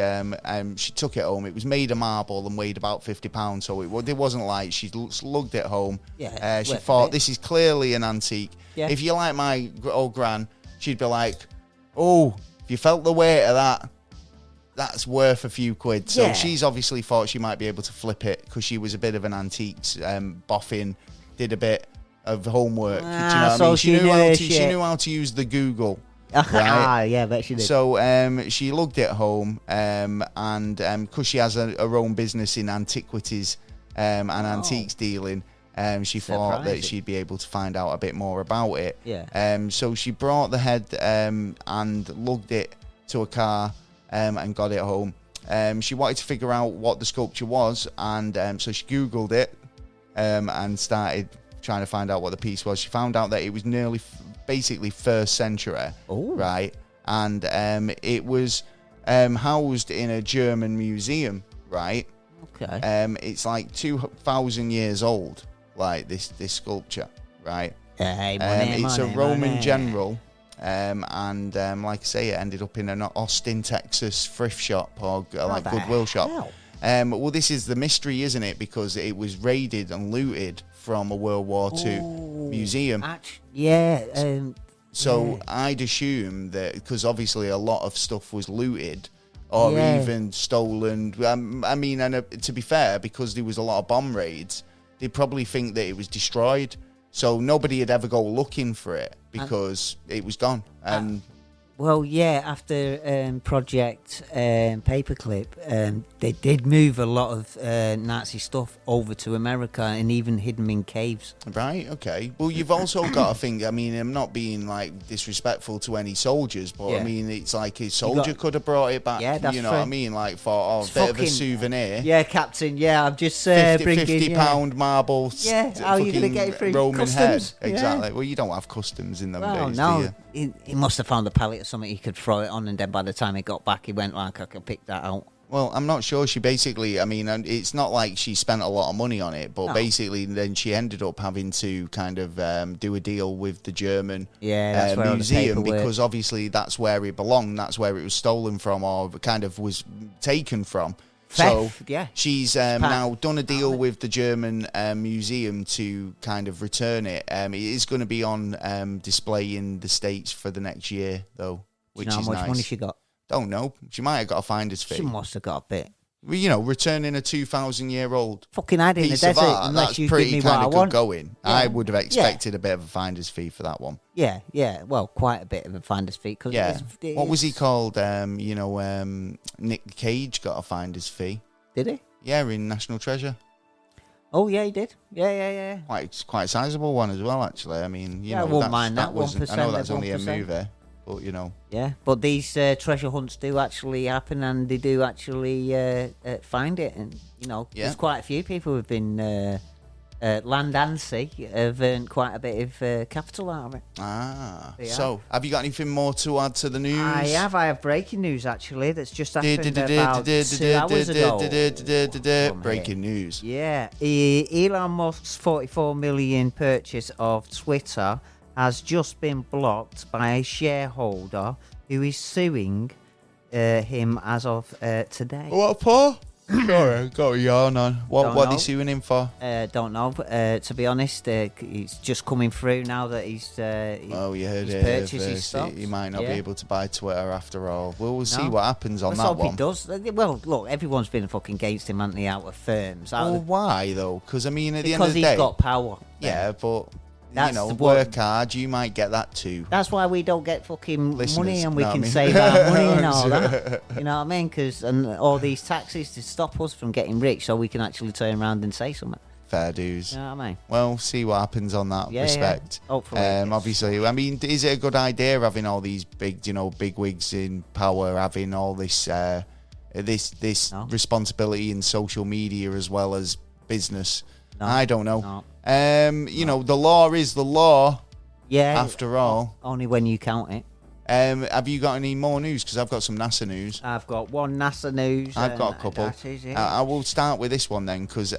took it home. It was made of marble and weighed about £50, so it wasn't like she lugged it home. Yeah, She worth a thought, bit. this is clearly an antique. Yeah. If you like my old gran, she'd be like, oh, if you felt the weight of that, that's worth a few quid. So Yeah. she's obviously thought she might be able to flip it because she was a bit of an antiques boffin, did a bit of homework. Do you know what I so mean? she knew her She shit. knew how to use the Google. Ah, yeah, bet she did. So she lugged it home, and because she has her own business in antiquities and antiques dealing, she thought that Surprising. she'd be able to find out a bit more about it. Yeah. So she brought the head and lugged it to a car and got it home. She wanted to figure out what the sculpture was, and so she Googled it. and started trying to find out what the piece was. She found out that it was nearly basically 1st century, right? And it was housed in a German museum, right? Okay. It's like 2,000 years old, like this sculpture, right? It's a Roman general, and like I say, it ended up in an Austin, Texas thrift shop or Goodwill shop. Well, this is the mystery, isn't it? Because it was raided and looted from a World War II museum. So I'd assume that, because obviously a lot of stuff was looted or even stolen. I mean, and to be fair, because there was a lot of bomb raids, they probably think that it was destroyed. So nobody would ever go looking for it because it was gone. And after Project Paperclip, they did move a lot of Nazi stuff over to America and even hid them in caves. Right, okay. Well, you've also got to think, I mean, I'm not being, like, disrespectful to any soldiers, but, I mean, it's like a soldier could have brought it back, you know what I mean? Like, for a bit of a souvenir. Yeah, Captain, I'm just bringing... £50 marble how are you going to get it through Roman customs? head. Exactly. Well, you don't have customs in them days, no. do you? He must have found a pallet or something he could throw it on, and then by the time he got back, he went like, I can pick that out. Well, I'm not sure. She basically, I mean, it's not like she spent a lot of money on it, but basically then she ended up having to kind of do a deal with the German museum, because obviously that's where it belonged, that's where it was stolen from or kind of was taken from. Theft, so she's now done a deal with the German museum to kind of return it. It is going to be on display in the States for the next year, though, which is nice. How much money she got? Don't know. She might have got a finder's fee. She must have got a bit. Well, you know, returning a 2,000-year-old fucking hide in the desert art, unless you pretty give me what I good want. Going. Yeah. I would have expected a bit of a finder's fee for that one. Yeah. Well, quite a bit of a finder's fee. Cause what was he called? Nick Cage got a finder's fee. Did he? Yeah, in National Treasure. Oh, yeah, he did. Yeah. Quite a sizable one as well, actually. I mean, you know, I wouldn't mind that 1%. I know that's only a 1%. movie, but, you know. Yeah, but these treasure hunts do actually happen, and they do actually find it. And, you know, there's quite a few people who've been... land and sea have earned quite a bit of capital out of it. So have you got anything more to add to the news? I have breaking news actually that's just happened about 2 hours ago. Breaking news. Yeah, Elon Musk's 44 million purchase of Twitter has just been blocked by a shareholder who is suing him as of today. What for? Sorry, got a yarn on. What are they suing him for? Don't know. To be honest, it's just coming through now that he's you heard his it purchase is stopped. He might not be able to buy Twitter after all. We'll see what happens on that one. Let's hope he does. Well, look, everyone's been fucking against him, haven't they, out of firms. Why, though? Because, I mean, at the end of the day... Because he's got power. Yeah, but... work hard, you might get that too. That's why we don't get fucking Listeners, money, and we can mean? save our money and all that. You know what I mean? Because all these taxes to stop us from getting rich, so we can actually turn around and say something. Fair dues. You know what I mean? Well, see what happens on that respect. Yeah. Hopefully. Obviously, I mean, is it a good idea having all these big wigs in power, having all this responsibility in social media as well as business? No. I don't know. No. The law is the law. Yeah. After all. Only when you count it. Have you got any more news? Because I've got some NASA news. I've got one NASA news. I've got a couple. I will start with this one then, because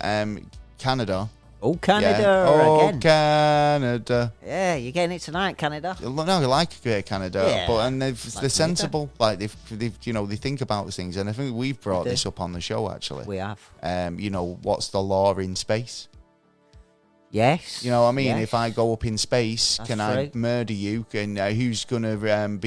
Canada. Oh, Canada again. Canada. Yeah, you're getting it tonight, Canada. No, I like Canada, yeah, they're sensible. Like they think about things, and I think we've brought this up on the show actually. We have. What's the law in space? Yes. You know what I mean? Yes. If I go up in space, That's can true. I murder you? And who's gonna have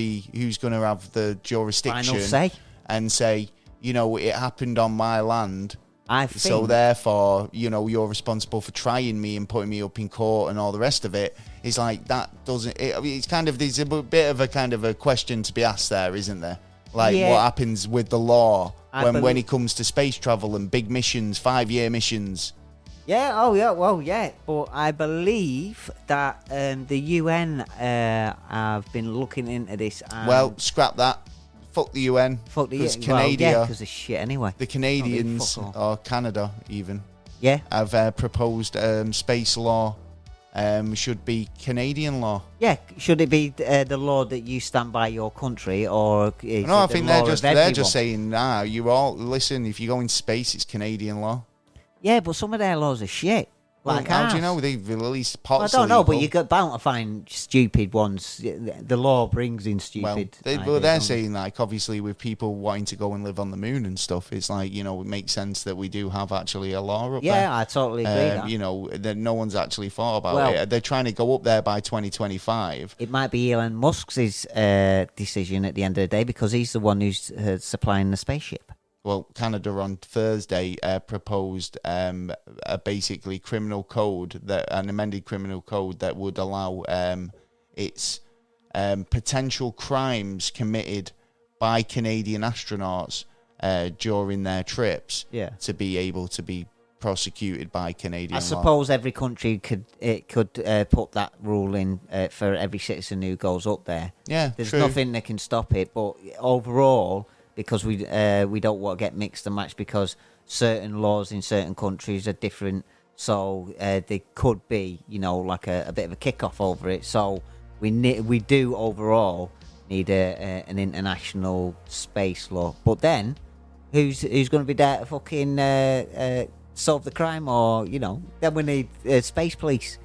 the jurisdiction? Final say. And say, it happened on my land. I think. So therefore, you're responsible for trying me and putting me up in court and all the rest of it. It's like that doesn't. It's kind of there's a bit of a kind of a question to be asked there, isn't there? Like what happens with the law when it comes to space travel and big missions, 5-year missions. Yeah, oh yeah, well yeah, but I believe that the UN have been looking into this. Well, scrap that. Fuck the UN. Fuck the UN. Well, yeah, because of shit anyway. The Canadians or Canada even. have proposed space law should be Canadian law. Yeah, should it be the law that you stand by your country, or is No, it I the think law they're of just everyone? saying, you all listen. If you go into space, it's Canadian law. Yeah, but some of their laws are shit. Like How do you ours. know they've released Well, I pots? don't know, but illegal? you got bound to find stupid ones. The law brings in stupid. Well, ideas, they're don't saying, like, obviously with people wanting to go and live on the moon and stuff, it's like, it makes sense that we do have actually a law up there. Yeah, I totally agree. That no one's actually thought about Well- it. They're trying to go up there by 2025. It might be Elon Musk's decision at the end of the day, because he's the one who's supplying the spaceship. Well, Canada on Thursday proposed a basically criminal code, an amended criminal code that would allow its potential crimes committed by Canadian astronauts during their trips to be able to be prosecuted by Canadian I law. suppose every country could put that rule in for every citizen who goes up there. Yeah, There's true. nothing that can stop it, but overall, because we don't want to get mixed and matched, because certain laws in certain countries are different, so there could be, like a bit of a kick-off over it. So we do overall need an international space law. But then, who's going to be there to fucking solve the crime, or then we need space police.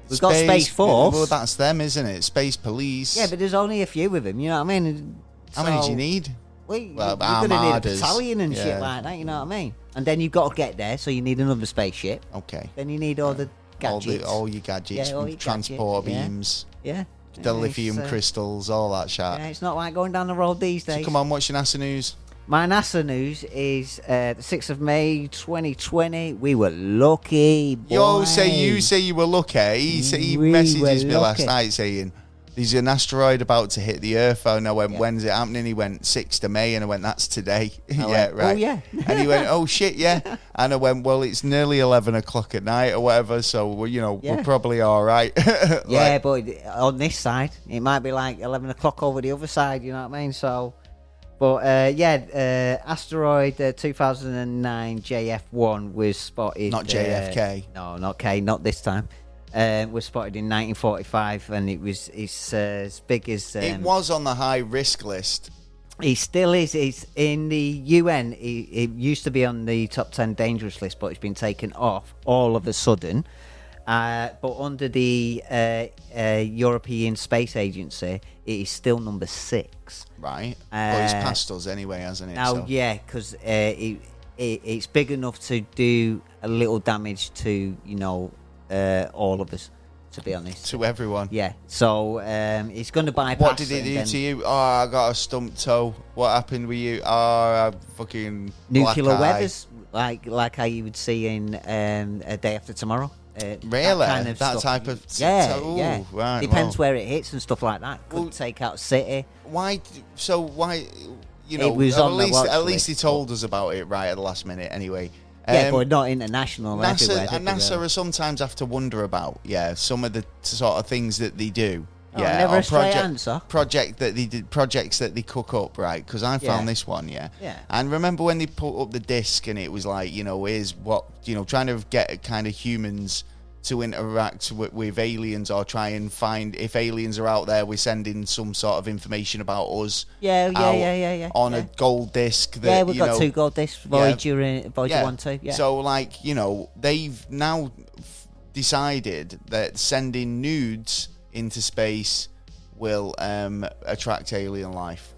We've got Space Force. Well, that's them, isn't it? Space Police. Yeah, but there's only a few of them. You know what I mean? How many do you need? Well, Well, you're going to need a armadas. battalion and shit Yeah. like that, you know what I mean? And then you've got to get there, so you need another spaceship. Okay. Then you need all the gadgets. All your gadgets, Yeah, all your transport gadgets, yeah. beams, Yeah. the Yeah, lithium it's, crystals, all that shit. Yeah, it's not like going down the road these So days. come on, what's your NASA news? My NASA news is the 6th of May 2020. We were lucky, boy. You say you were lucky. He We messages were me last lucky. night saying there's an asteroid about to hit the Earth. And I went, when's it happening? He went, 6th of May. And I went, that's today. Yeah, went, right. oh, yeah. And he went, oh, shit, yeah. And I went, well, it's nearly 11 o'clock at night or whatever. So, Yeah. we're probably all right. Yeah, but on this side, it might be like 11 o'clock over the other side, you know what I mean? So, but asteroid 2009 JF1 was spotted. Not JFK. No, not K, not this time. Was spotted in 1945, and it's as big as. It was on the high risk list. He still is. It's in the UN. It used to be on the top 10 dangerous list, but it's been taken off all of a sudden. But under the European Space Agency, it is still number 6. Right. But it's past us anyway, hasn't it? Now, So- yeah, because it's big enough to do a little damage to, all of us, to be honest. To everyone. Yeah, so it's going to bypass. What did it and do then to you? Oh, I got a stump toe. What happened with you? Oh, I fucking nuclear black eye. weathers, like how you would see in A Day After Tomorrow. Really? kind of That stuff. type of yeah, ooh, yeah. right, Depends well. where it hits and stuff like that. Could Well, take out a city. Why? So why? It was at on the least watch at least he list, told us about it right at the last minute. Anyway. Yeah, but not international. NASA everywhere. are sometimes have to wonder about some of the sort of things that they do. Oh, Yeah, never or a straight answer. projects that they cook up, right? Because I found Yeah. this one, Yeah. And remember when they put up the disc and it was like, here's what trying to get kind of humans to interact with aliens, or try and find if aliens are out there. We're sending some sort of information about us. Yeah. On yeah. a gold disc. That, Yeah, we've got 2 gold discs, Voyager and Voyager 1, 2. Yeah. So, they've now decided that sending nudes into space will attract alien life.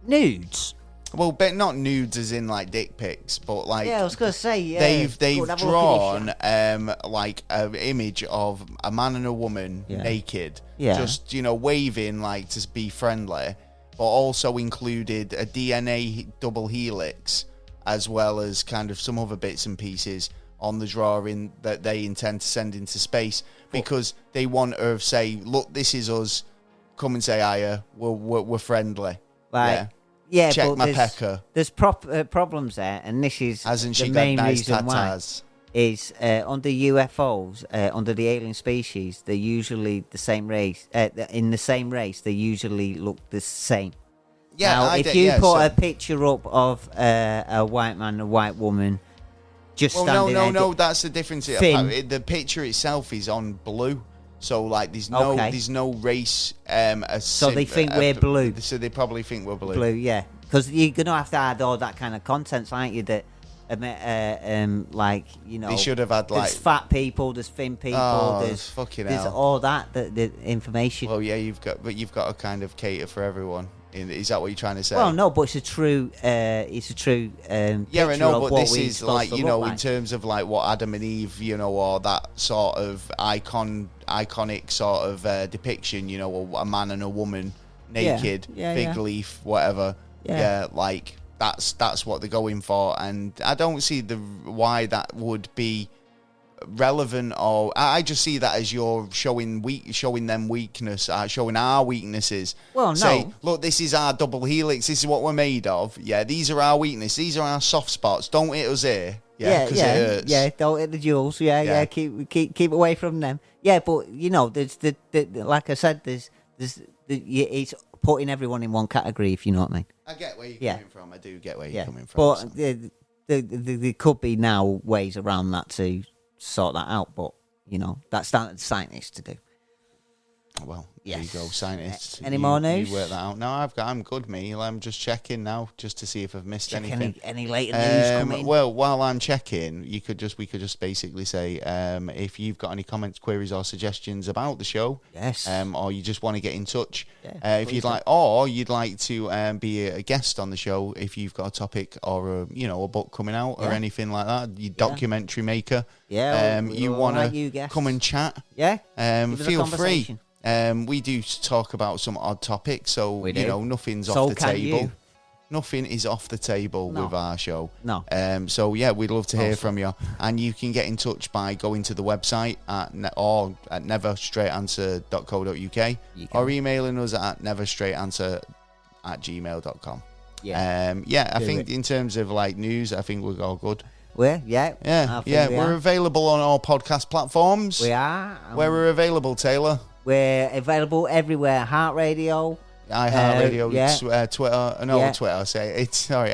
Nudes. Well, but not nudes as in like dick pics, but like Yeah, I was gonna say. Yeah, they've Go and have a look at this drawn shit. like an image of a man and a woman naked, Yeah. just waving like to be friendly, but also included a DNA double helix as well as kind of some other bits and pieces on the drawing that they intend to send into space, because they want to say, look, this is us, come and say hiya, we're friendly. Like, yeah, Check but my there's, pecker. There's problems there, and this is Hasn't the she got main nice reason why. tatas? Is under UFOs, under the alien species, they're usually the same race. In the same race, they usually look the same. Yeah, now, I if did- you yeah, put so- a picture up of a white man and a white woman, just Well, standing there. no. That's the difference. Thin. The picture itself is on blue, so like there's no race. So they think we're blue. So they probably think we're blue. Blue, yeah. Because you're gonna have to add all that kind of content, aren't you? That, like, you know, They should have had like. there's fat people, there's thin people, There's fucking there's hell. all that the information. Well, yeah, you've got to kind of cater for everyone. Is that what you're trying to say? Well, no, but it's a true. Yeah, I know, but this is like, you know, in terms of like what Adam and Eve, you know, or that sort of iconic sort of depiction, you know, a man and a woman naked, fig leaf, whatever. Yeah, like that's what they're going for, and I don't see why that would be relevant, or I just see that as you're showing them weakness, showing our weaknesses. Well, no. Say, look, this is our double helix. This is what we're made of. Yeah, these are our weaknesses. These are our soft spots. Don't hit us here. Yeah, because it hurts. Yeah, don't hit the jewels. Yeah. Keep away from them. Yeah, but you know, there's the like I said, it's putting everyone in one category, if you know what I mean. I get where you're coming from. I do get where you're coming from. But there could be now ways around that to sort that out, but you know, that's down to the scientists to do. Well, there you go, scientists. Any more news? You work that out. No, I'm good, me. I'm just checking now, just to see if I've missed anything. Any later news coming? Well, while I'm checking, we could just basically say, if you've got any comments, queries, or suggestions about the show, yes, or you just want to get in touch, if you'd like, or you'd like to be a guest on the show, if you've got a topic or a book coming out or anything like that, you documentary maker, you want to come and chat, feel free. We do talk about some odd topics, so you know, nothing's off the table. Nothing is off the table with our show. No. So yeah, we'd love to hear from you, and you can get in touch by going to the website at neverstraightanswer.co.uk or emailing us at neverstraightanswer@gmail.com. I think in terms of like news, I think we're all good. We're We're available on all podcast platforms. We are. Where we're available, Taylor. We're available everywhere. Heart Radio, iHeartRadio, Twitter. Twitter.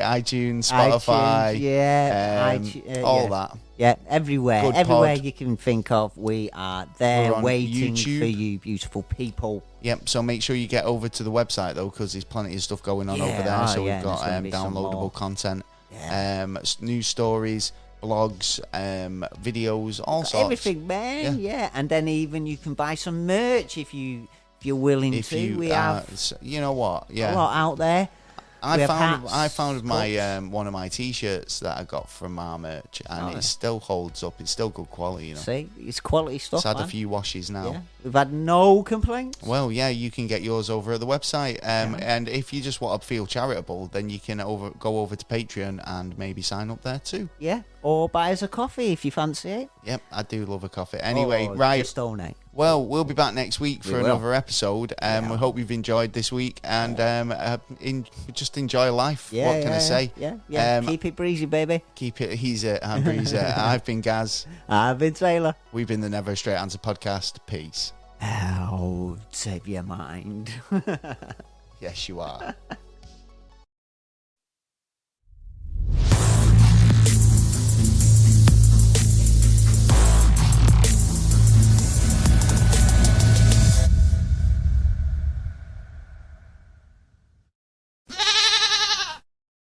iTunes, Spotify. All that. Yeah, everywhere. Good everywhere pod. You can think of, we are there waiting YouTube. for you, beautiful people. Yep. So make sure you get over to the website though, because there's plenty of stuff going on over there. So we've got downloadable content, news stories, blogs, videos, all sorts. Everything, man. Yeah. And then even you can buy some merch if you're willing to. We have, you know what? Yeah, a lot out there. I found my one of my T-shirts that I got from our merch, and it still holds up. It's still good quality, you know. See, it's quality stuff. It's had a few washes now. Yeah. We've had no complaints. Well, yeah, you can get yours over at the website, and if you just want to feel charitable, then you can go over to Patreon and maybe sign up there too. Yeah, or buy us a coffee if you fancy it. Yep, I do love a coffee. Anyway, right. Just donate. Well, we'll be back next week for another episode. We hope you've enjoyed this week, and just enjoy life. What can I say? Yeah. Keep it breezy, baby. Keep it easy. I'm Breezer. I've been Gaz. I've been Taylor. We've been the Never a Straight Answer podcast. Peace. Oh, save your mind. Yes, you are.